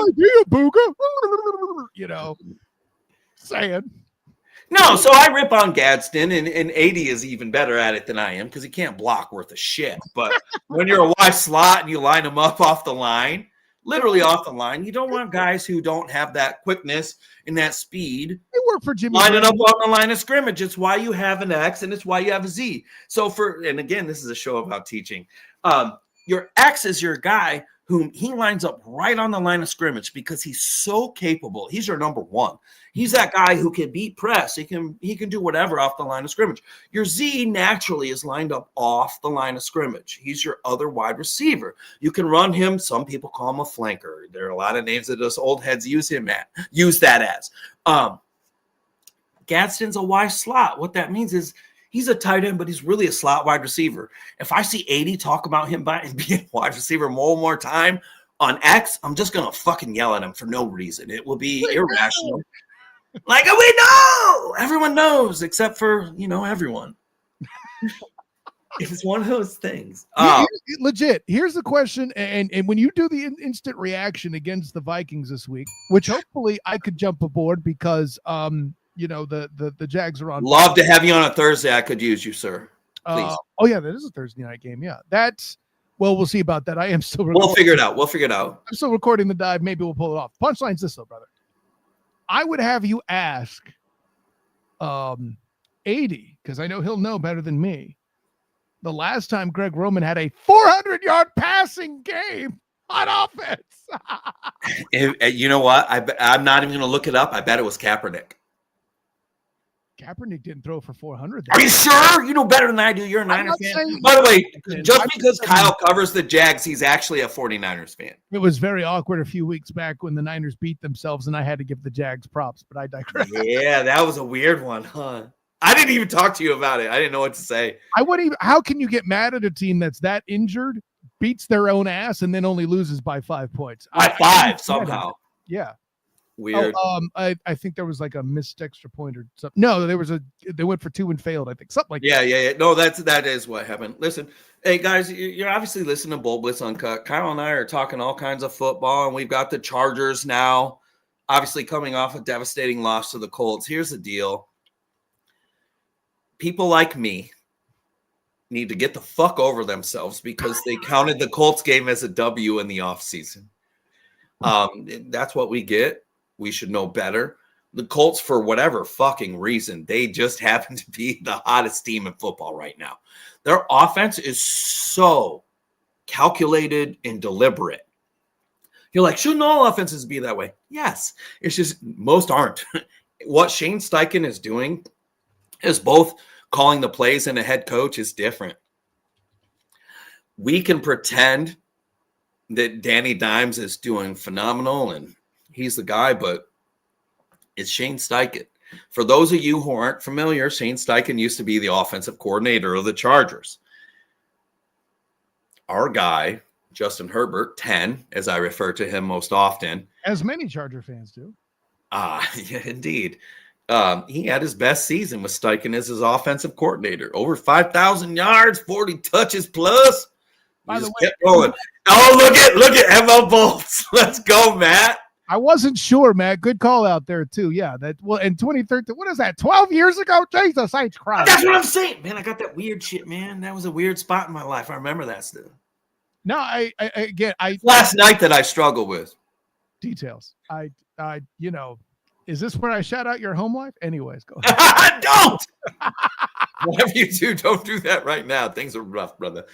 Booga. Saying. No, so I rip on Gadsden, and 80 is even better at it than I am because he can't block worth a shit. But when you're a wide slot and you line him up off the line, literally off the line. You don't want guys who don't have that quickness and that speed. They work for Jimmy. Lining up on the line of scrimmage. It's why you have an X and it's why you have a Z. So and again, this is a show about teaching. Your X is your guy whom he lines up right on the line of scrimmage because he's so capable. He's your number one. He's that guy who can beat press. He can do whatever off the line of scrimmage. Your Z naturally is lined up off the line of scrimmage. He's your other wide receiver. You can run him. Some people call him a flanker. There are a lot of names that us old heads use that as. Gadsden's a wide slot. What that means is he's a tight end, but he's really a slot wide receiver. If I see 80 talk about him being a wide receiver more time on X, I'm just going to fucking yell at him for no reason. It will be irrational. Like, we know! Everyone knows, except for, everyone. It's one of those things. Legit, here's the question, and when you do the instant reaction against the Vikings this week, which hopefully I could jump aboard because the Jags are on. Love to have you on a Thursday. I could use you, sir. Please. Oh yeah, that is a Thursday night game. Yeah, we'll see about that. I am still. We'll figure it out. I'm still recording the dive. Maybe we'll pull it off. Punchline's this though, brother. I would have you ask, 80, because I know he'll know better than me. The last time Greg Roman had a 400-yard passing game on offense. You know what? I'm not even going to look it up. I bet it was Kaepernick. Kaepernick didn't throw for 400. Are you sure? You know better than I do. You're a Niners fan. By the way, just because Kyle covers the Jags, he's actually a 49ers fan. It was very awkward a few weeks back when the Niners beat themselves, and I had to give the Jags props, but I digress. Yeah, that was a weird one, huh? I didn't even talk to you about it. I didn't know what to say. How can you get mad at a team that's that injured, beats their own ass, and then only loses by 5 points? By 5 somehow. Yeah. Weird. I think there was like a missed extra point or something. No, they went for 2 and failed. I think something like that. Yeah. No, that is what happened. Listen, hey guys, you're obviously listening to Bull Blitz Uncut. Kyle and I are talking all kinds of football, and we've got the Chargers now, obviously coming off a devastating loss to the Colts. Here's the deal: people like me need to get the fuck over themselves because they counted the Colts game as a W in the offseason. That's what we get. We should know better. The Colts, for whatever fucking reason, they just happen to be the hottest team in football right now. Their offense is so calculated and deliberate. You're like, shouldn't all offenses be that way? Yes. It's just most aren't. What Shane Steichen is doing is both calling the plays and a head coach is different. We can pretend that Danny Dimes is doing phenomenal and he's the guy, but it's Shane Steichen. For those of you who aren't familiar, Shane Steichen used to be the offensive coordinator of the Chargers. Our guy, Justin Herbert, 10, as I refer to him most often. As many Charger fans do. Yeah, indeed. He had his best season with Steichen as his offensive coordinator. Over 5,000 yards, 40 touches plus. By the way, kept going. Oh, look at ML Bolts. Let's go, Matt. I wasn't sure, Matt. Good call out there, too. Yeah. In 2013, what is that? 12 years ago? Jesus H. Christ. That's what I'm saying. Man, I got that weird shit, man. That was a weird spot in my life. I remember that still. No, last night that I struggled with. Details. Is this where I shout out your home life? Anyways, go ahead. Don't! Whatever you do, don't do that right now. Things are rough, brother.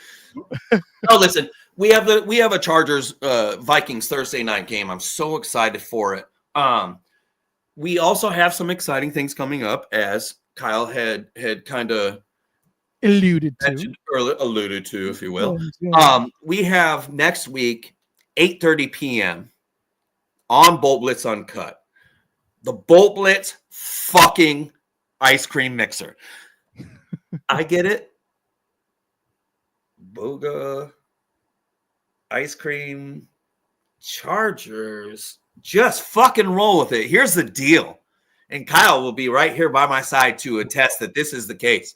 No, listen, we have a Chargers Vikings Thursday night game. I'm so excited for it. We also have some exciting things coming up, as Kyle had kind of alluded to, if you will. We have next week 8:30 p.m. on Bolt Blitz Uncut. The Bolt Blitz fucking ice cream mixer. I get it. Booga, ice cream, Chargers. Just fucking roll with it. Here's the deal. And Kyle will be right here by my side to attest that this is the case.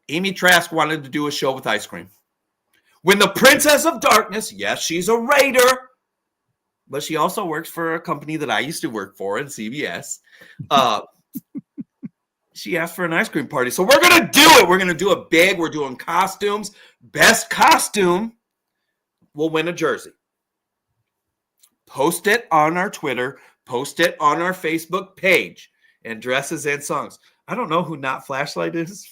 Amy Trask wanted to do a show with ice cream. When the Princess of Darkness, yes, she's a Raider, but she also works for a company that I used to work for in CBS. She asked for an ice cream party. So we're going to do it. We're going to do it big. We're doing costumes. Best costume will win a jersey. post it on our Twitter, post it on our Facebook page, and dresses and songs. I don't know who Not Flashlight is,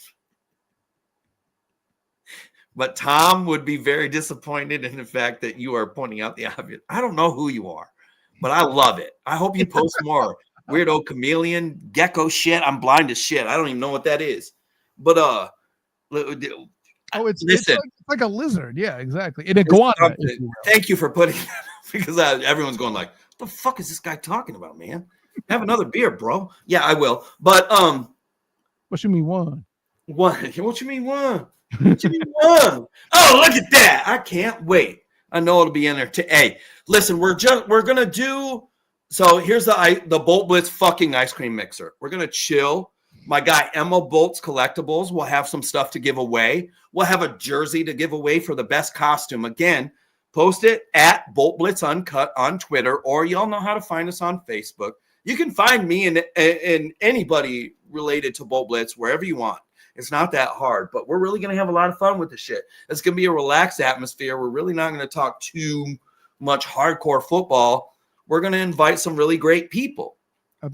but Tom would be very disappointed in the fact that you are pointing out the obvious. I don't know who you are, but I love it. I hope you post more weirdo chameleon gecko shit. I'm blind as shit. I don't even know what that is. But it's like a lizard. Yeah, exactly. An iguana. Thank you for putting that up, because everyone's going like, "What the fuck is this guy talking about, man? Have another beer, bro." Yeah, I will. But what you mean one? What you mean one? What you mean one? Oh, look at that! I can't wait. I know it'll be in there. Hey, listen, we're gonna do. So here's the Bolt Blitz fucking ice cream mixer. We're gonna chill. My guy Emma Bolt's Collectibles will have some stuff to give away. We'll have a jersey to give away for the best costume. Again, post it at Bolt Blitz Uncut on Twitter, or y'all know how to find us on Facebook. You can find me and anybody related to Bolt Blitz wherever you want. It's not that hard, but we're really going to have a lot of fun with the shit. It's going to be a relaxed atmosphere. We're really not going to talk too much hardcore football. We're going to invite some really great people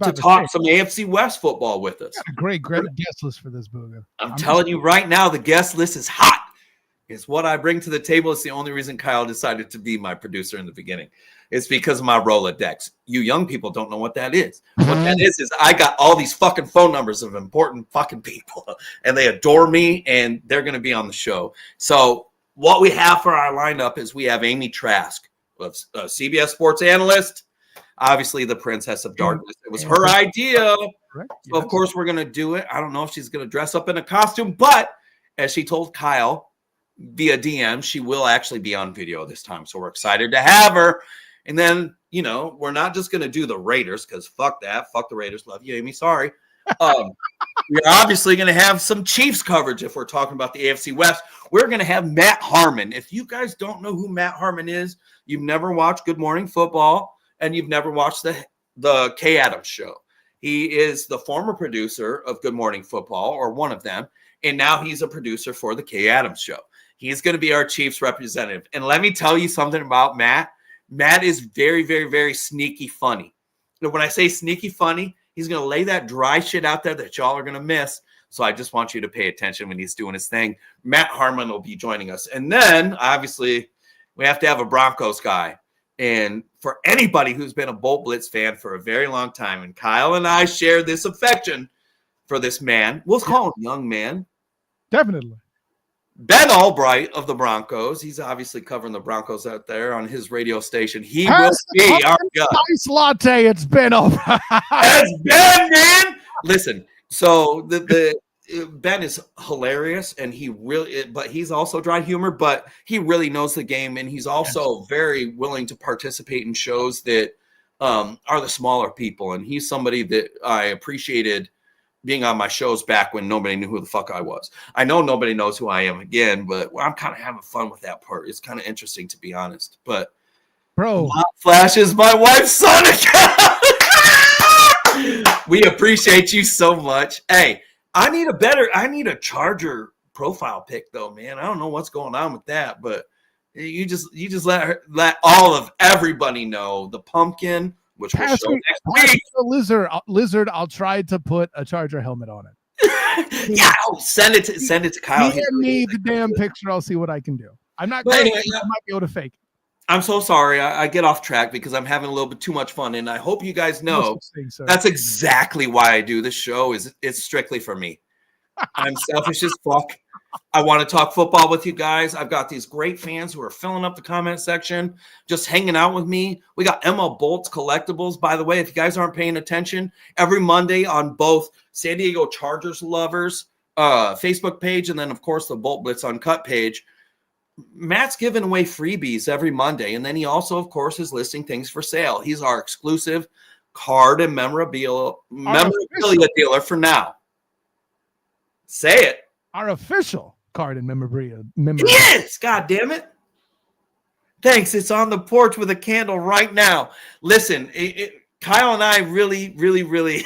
to talk some AFC West football with us. A great guest list for this, Booga. I'm telling you right now, the guest list is hot. It's what I bring to the table. It's the only reason Kyle decided to be my producer in the beginning. It's because of my Rolodex. You young people don't know what that is. What that is I got all these fucking phone numbers of important fucking people, and they adore me, and they're going to be on the show. So what we have for our lineup is we have Amy Trask, a CBS sports analyst, obviously the Princess of Darkness. It was her idea. Correct. So of course we're going to do it. I don't know if she's going to dress up in a costume, but as she told Kyle via DM, she will actually be on video this time. So we're excited to have her. And then, we're not just going to do the Raiders, because fuck that. Fuck the Raiders. Love you, Amy. Sorry. We're obviously going to have some Chiefs coverage if we're talking about the AFC West. We're going to have Matt Harmon. If you guys don't know who Matt Harmon is, you've never watched Good Morning Football, and you've never watched the Kay Adams Show. He is the former producer of Good Morning Football, or one of them, and now he's a producer for the Kay Adams Show. He's going to be our Chiefs representative. And let me tell you something about Matt. Matt is very, very, very sneaky funny. When I say sneaky funny, he's going to lay that dry shit out there that y'all are going to miss. So I just want you to pay attention when he's doing his thing. Matt Harmon will be joining us. And then, obviously, we have to have a Broncos guy. And for anybody who's been a Bolt Blitz fan for a very long time, and Kyle and I share this affection for this man. We'll call him young man. Definitely. Ben Albright of the Broncos. He's obviously covering the Broncos out there on his radio station. He will be our guy. Nice latte. It's Ben Albright. It's Ben, man. Listen, so the Ben is hilarious, and but he's also dry humor, but he really knows the game, and he's also very willing to participate in shows that are the smaller people. And he's somebody that I appreciated being on my shows back when nobody knew who the fuck I was. I know nobody knows who I am again, but I'm kind of having fun with that part. It's kind of interesting, to be honest. But bro, Flash is my wife's son again. We appreciate you so much. Hey, I need a Charger profile pic though, man. I don't know what's going on with that, but you just let all of everybody know. The pumpkin, which we'll show next week. The lizard. I'll try to put a Charger helmet on it. Yeah, send it to Kyle. He me the damn picture. I'll see what I can do. I'm not going to. I might be able to fake it. I'm so sorry. I get off track because I'm having a little bit too much fun, and I hope you guys know that's exactly why I do this show. It's strictly for me. I'm selfish as fuck. I want to talk football with you guys. I've got these great fans who are filling up the comment section, just hanging out with me. We got Emma Bolt's Collectibles, by the way. If you guys aren't paying attention, every Monday on both San Diego Chargers Lovers Facebook page and then, of course, the Bolt Blitz Uncut page, Matt's giving away freebies every Monday. And then he also, of course, is listing things for sale. He's our exclusive card and memorabilia dealer for now. Say it. Our official card and memorabilia. Yes, God damn it. Thanks. It's on the porch with a candle right now. Listen, Kyle and I really, really, really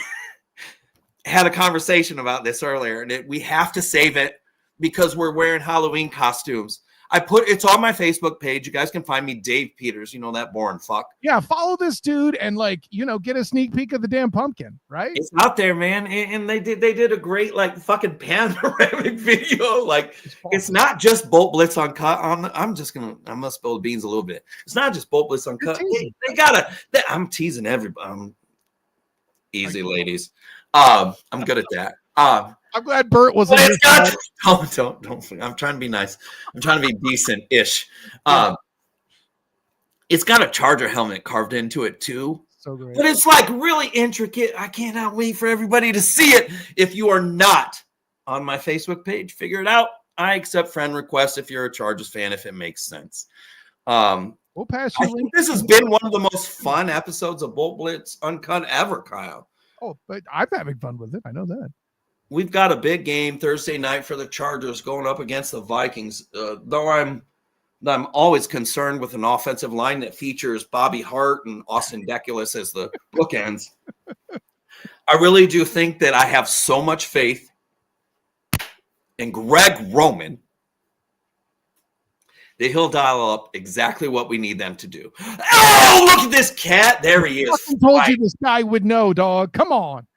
had a conversation about this earlier, and we have to save it because we're wearing Halloween costumes. It's on my Facebook page. You guys can find me, Dave Peters. You know that boring fuck. Yeah, follow this dude and get a sneak peek of the damn pumpkin, right? It's out there, man. And they did a great fucking panoramic video. It's not just Bolt Blitz Uncut. I'm gonna spill the beans a little bit. It's not just Bolt Blitz Uncut. I'm teasing everybody. Easy, ladies. I'm good at that. I'm glad Bert was on your side. Don't. I'm trying to be nice. I'm trying to be decent-ish. It's got a Charger helmet carved into it too. So great. But it's really intricate. I cannot wait for everybody to see it. If you are not on my Facebook page, figure it out. I accept friend requests if you're a Chargers fan, if it makes sense. We'll pass you. I think this has been one of the most fun episodes of Bolt Blitz Uncut ever, Kyle. Oh, but I'm having fun with it. I know that. We've got a big game Thursday night for the Chargers going up against the Vikings. Though I'm always concerned with an offensive line that features Bobby Hart and Austin Deculus as the bookends. I really do think that I have so much faith in Greg Roman that he'll dial up exactly what we need them to do. Oh, look at this cat. There he is. I told you this guy would know, dog. Come on.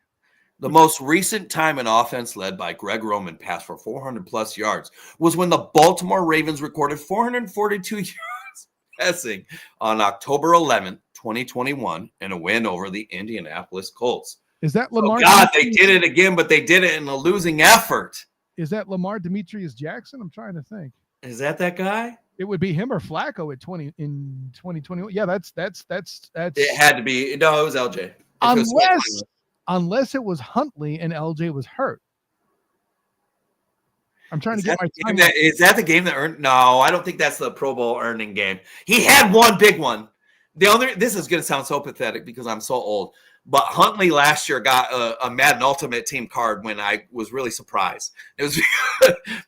The most recent time an offense led by Greg Roman passed for 400-plus yards was when the Baltimore Ravens recorded 442 yards passing on October 11th, 2021, in a win over the Indianapolis Colts. Is that Lamar? Oh God, they did it again, but they did it in a losing effort. Is that Lamar Demetrius Jackson? I'm trying to think. Is that guy? It would be him or Flacco in 2021. Yeah, that's. It had to be. No, it was LJ. Unless it was Huntley and LJ was hurt. I'm trying to get my time. Is that the game that earned? No, I don't think that's the Pro Bowl earning game. He had one big one. This is going to sound so pathetic because I'm so old, but Huntley last year got a Madden Ultimate Team card when I was really surprised. It was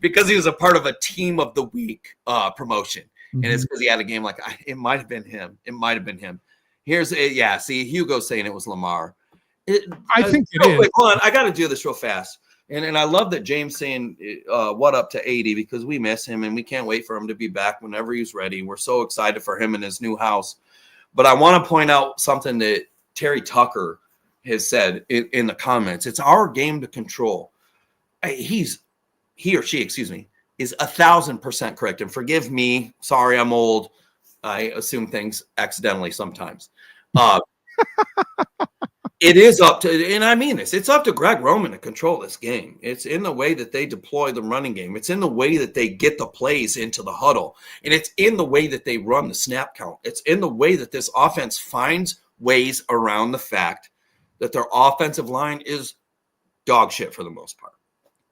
because he was a part of a Team of the Week promotion, and it's because he had a game it might have been him. It might have been him. See, Hugo's saying it was Lamar. I think it is. Hold on, I got to do this real fast. And I love that James saying what up to 80 because we miss him and we can't wait for him to be back whenever he's ready. We're so excited for him in his new house. But I want to point out something that Terry Tucker has said in the comments. It's our game to control. He or she, is 1,000% correct. And forgive me. Sorry, I'm old. I assume things accidentally sometimes. It is up to, and I mean this, it's up to Greg Roman to control this game. It's in the way that they deploy the running game. It's in the way that they get the plays into the huddle. And it's in the way that they run the snap count. It's in the way that this offense finds ways around the fact that their offensive line is dog shit for the most part.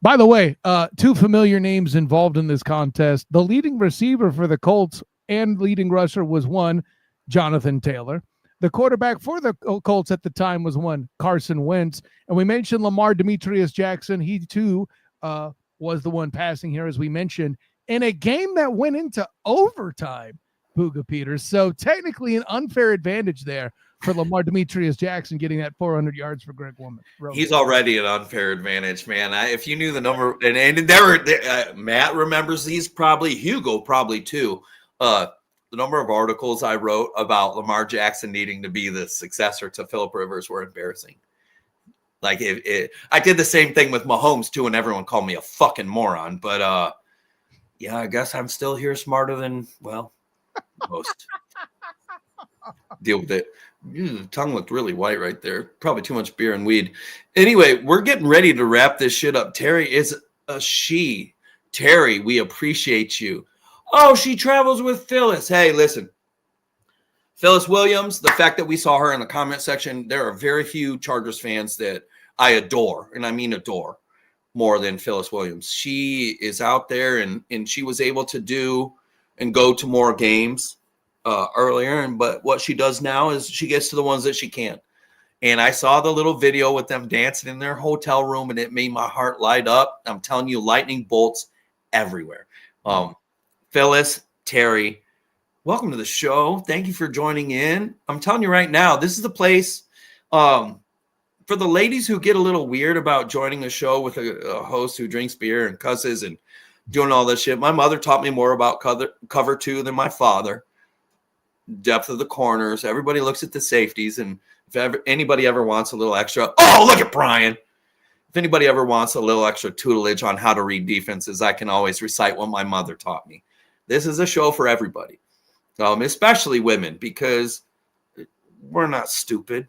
By the way, two familiar names involved in this contest. The leading receiver for the Colts and leading rusher was one, Jonathan Taylor. The quarterback for the Colts at the time was one, Carson Wentz. And we mentioned Lamar Demetrius Jackson. He, too, was the one passing here, as we mentioned, in a game that went into overtime, Booga Peters. So technically an unfair advantage there for Lamar Demetrius Jackson getting that 400 yards for Greg Roman. He's already an unfair advantage, man. If you knew the number, and there were Matt remembers these probably, Hugo probably too. The number of articles I wrote about Lamar Jackson needing to be the successor to Phillip Rivers were embarrassing. I did the same thing with Mahomes too, and everyone called me a fucking moron. But I guess I'm still here smarter than most. Deal with it. The tongue looked really white right there. Probably too much beer and weed. Anyway, we're getting ready to wrap this shit up. Terry is a she. Terry, we appreciate you. Oh, she travels with Phyllis. Hey, listen. Phyllis Williams, the fact that we saw her in the comment section, there are very few Chargers fans that I adore, and I mean adore, more than Phyllis Williams. She is out there, and she was able to do and go to more games earlier, but what she does now is she gets to the ones that she can't. And I saw the little video with them dancing in their hotel room, and it made my heart light up. I'm telling you, lightning bolts everywhere. Phyllis, Terry, welcome to the show. Thank you for joining in. I'm telling you right now, this is the place for the ladies who get a little weird about joining a show with a host who drinks beer and cusses and doing all this shit. My mother taught me more about cover two than my father. Depth of the corners. Everybody looks at the safeties, and if anybody ever wants a little extra, oh, look at Brian. If anybody ever wants a little extra tutelage on how to read defenses, I can always recite what my mother taught me. This is a show for everybody, especially women, because we're not stupid.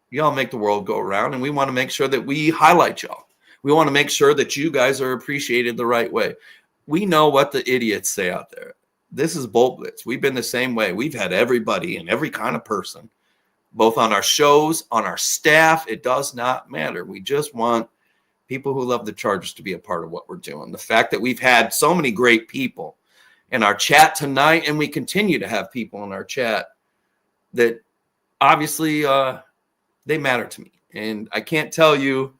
Y'all make the world go around, and we want to make sure that we highlight y'all. We want to make sure that you guys are appreciated the right way. We know what the idiots say out there. This is Bolt Blitz. We've been the same way. We've had everybody and every kind of person, both on our shows, on our staff. It does not matter. We just want people who love the Chargers to be a part of what we're doing. The fact that we've had so many great people in our chat tonight, and we continue to have people in our chat that obviously they matter to me. And I can't tell you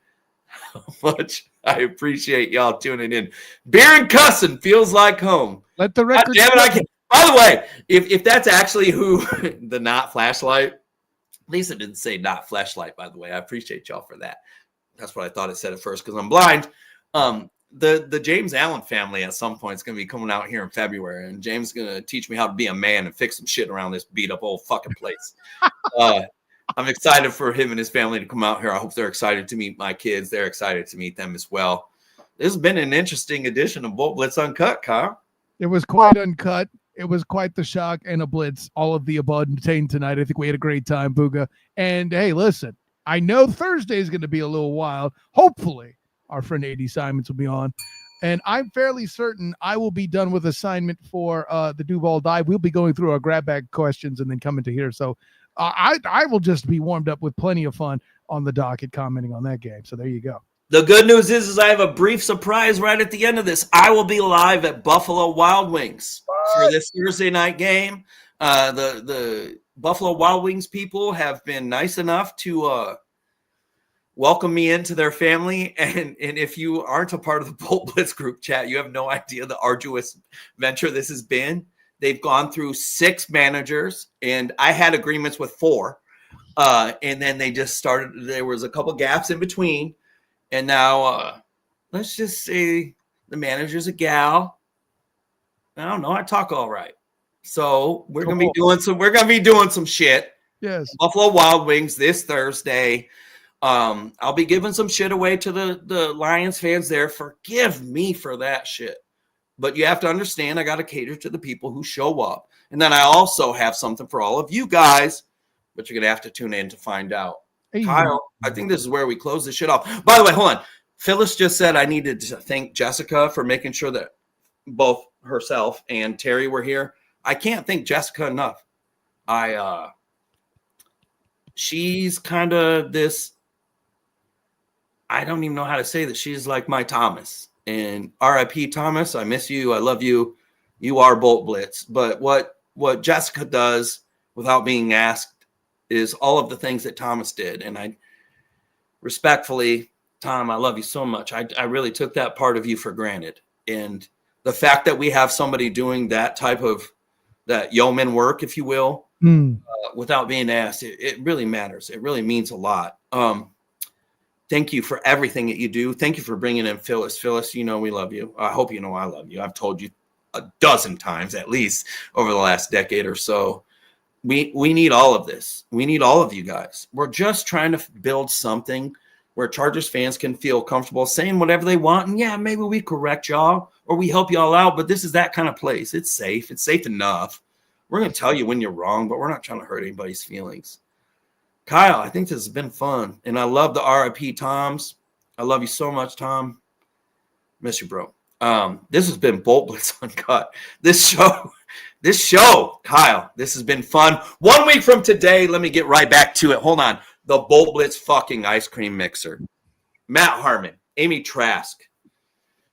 how much I appreciate y'all tuning in. Beer and cussing feels like home. Let the record. Damn it, I can. By the way, if that's actually who the not flashlight, Lisa didn't say not flashlight, by the way. I appreciate y'all for that. That's what I thought it said at first because I'm blind. The James Allen family at some point is going to be coming out here in February, and James is going to teach me how to be a man and fix some shit around this beat up old fucking place. I'm excited for him and his family to come out here. I hope they're excited to meet my kids. They're excited to meet them as well. This has been an interesting edition of Bolt Blitz Uncut, Kyle. It was quite uncut. It was quite the shock and a blitz. All of the above contained tonight. I think we had a great time, Booga. And hey, listen, I know Thursday is going to be a little wild. Hopefully, our friend A.D. Simons will be on. And I'm fairly certain I will be done with assignment for the Duval Dive. We'll be going through our grab bag questions and then coming to here. So I will just be warmed up with plenty of fun on the docket commenting on that game. So there you go. The good news is I have a brief surprise right at the end of this. I will be live at Buffalo Wild Wings for this Thursday night game. The Buffalo Wild Wings people have been nice enough to welcome me into their family. And if you aren't a part of the Bolt Blitz group chat, you have no idea the arduous venture this has been. They've gone through 6 managers, and I had agreements with 4. And then they just started. There was a couple gaps in between. And now, let's just say the manager's a gal. I don't know. I talk all right. So we're gonna be doing some shit. Yes. Buffalo Wild Wings this Thursday. I'll be giving some shit away to the Lions fans there. Forgive me for that shit. But you have to understand, I got to cater to the people who show up. And then I also have something for all of you guys, but you're going to have to tune in to find out. Hey, Kyle, I think this is where we close this shit off. By the way, hold on. Phyllis just said I needed to thank Jessica for making sure that both herself and Terry were here. I can't thank Jessica enough. She's kind of this, I don't even know how to say that. She's like my Thomas. And RIP Thomas, I miss you. I love you. You are Bolt Blitz. But what Jessica does without being asked is all of the things that Thomas did. And I respectfully, Tom, I love you so much. I really took that part of you for granted. And the fact that we have somebody doing that type of that yeoman work, if you will, without being asked, it really matters. It really means a lot. Thank you for everything that you do. Thank you for bringing in Phyllis. Phyllis, you know we love you. I hope you know I love you. I've told you a dozen times at least over the last decade or so. We need all of this. We need all of you guys. We're just trying to build something where Chargers fans can feel comfortable saying whatever they want. And yeah, maybe we correct y'all or we help y'all out, but this is that kind of place. It's safe. It's safe enough. We're going to tell you when you're wrong, but we're not trying to hurt anybody's feelings. Kyle, I think this has been fun. And I love the RIP Toms. I love you so much, Tom. Miss you, bro. This has been Bolt Blitz Uncut. This show, Kyle, this has been fun. 1 week from today, let me get right back to it. Hold on. The Bolt Blitz fucking ice cream mixer. Matt Harmon, Amy Trask.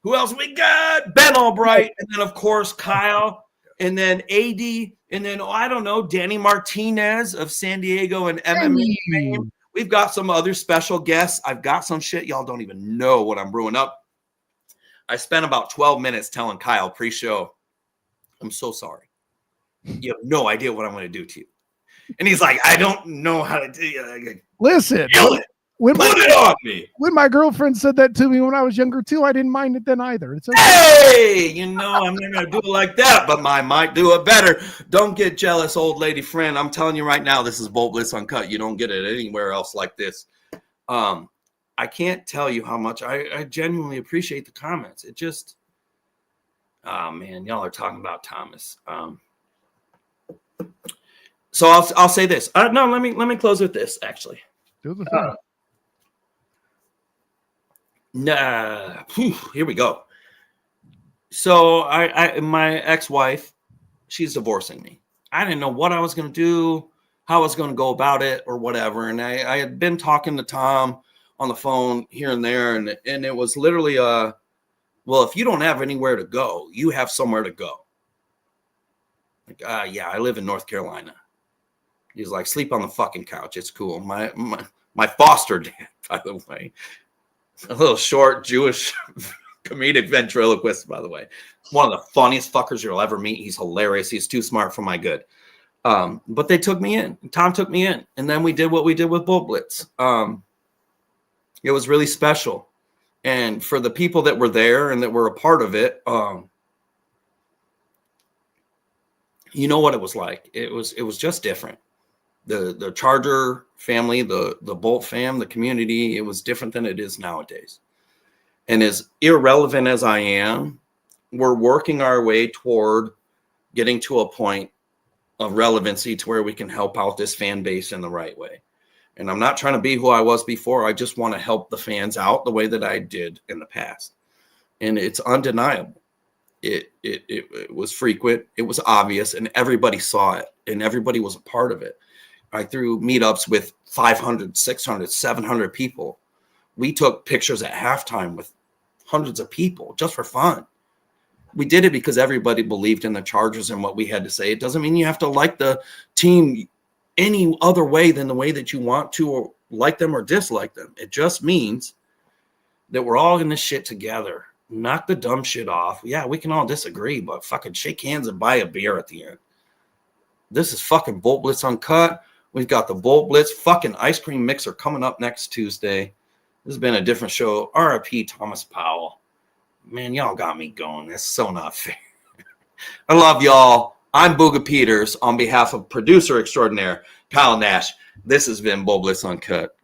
Who else we got? Ben Albright. And then, of course, Kyle. And then AD. And then, I don't know, Danny Martinez of San Diego and MMA fame. We've got some other special guests. I've got some shit. Y'all don't even know what I'm brewing up. I spent about 12 minutes telling Kyle pre-show, I'm so sorry. You have no idea what I'm going to do to you. And he's like, I don't know how to do it. Listen, When Put it on me. When my girlfriend said that to me when I was younger too, I didn't mind it then either. It's okay. Hey, I'm not going to do it like that, but I might do it better. Don't get jealous, old lady friend. I'm telling you right now, this is Bolt Blitz Uncut. You don't get it anywhere else like this. I can't tell you how much I genuinely appreciate the comments. It just, oh man, y'all are talking about Thomas. So I'll say this. No, let me close with this actually. Do the thing. Here we go. So my ex-wife, she's divorcing me. I didn't know what I was going to do, how I was going to go about it or whatever. And I had been talking to Tom on the phone here and there. And it was literally, well, if you don't have anywhere to go, you have somewhere to go. Like, yeah, I live in North Carolina. He's like, sleep on the fucking couch. It's cool. My foster dad, by the way, a little short Jewish comedic ventriloquist, by the way. One of the funniest fuckers you'll ever meet. He's hilarious. He's too smart for my good. But they took me in. Tom took me in. And then we did what we did with Bolt Blitz. It was really special. And for the people that were there and that were a part of it, you know what it was like. It was just different. The Charger family, the Bolt fam, the community, it was different than it is nowadays. And as irrelevant as I am, we're working our way toward getting to a point of relevancy to where we can help out this fan base in the right way. And I'm not trying to be who I was before. I just want to help the fans out the way that I did in the past. And it's undeniable. It was frequent. It was obvious. And everybody saw it. And everybody was a part of it. I threw meetups with 500, 600, 700 people. We took pictures at halftime with hundreds of people just for fun. We did it because everybody believed in the Chargers and what we had to say. It doesn't mean you have to like the team any other way than the way that you want to, or like them or dislike them. It just means that we're all in this shit together. Knock the dumb shit off. Yeah, we can all disagree, but fucking shake hands and buy a beer at the end. This is fucking Bolt Blitz Uncut. We've got the Bolt Blitz fucking ice cream mixer coming up next Tuesday. This has been a different show. RIP Thomas Powell. Man, y'all got me going. That's so not fair. I love y'all. I'm Booga Peters on behalf of producer extraordinaire Kyle Nash. This has been Bolt Blitz Uncut.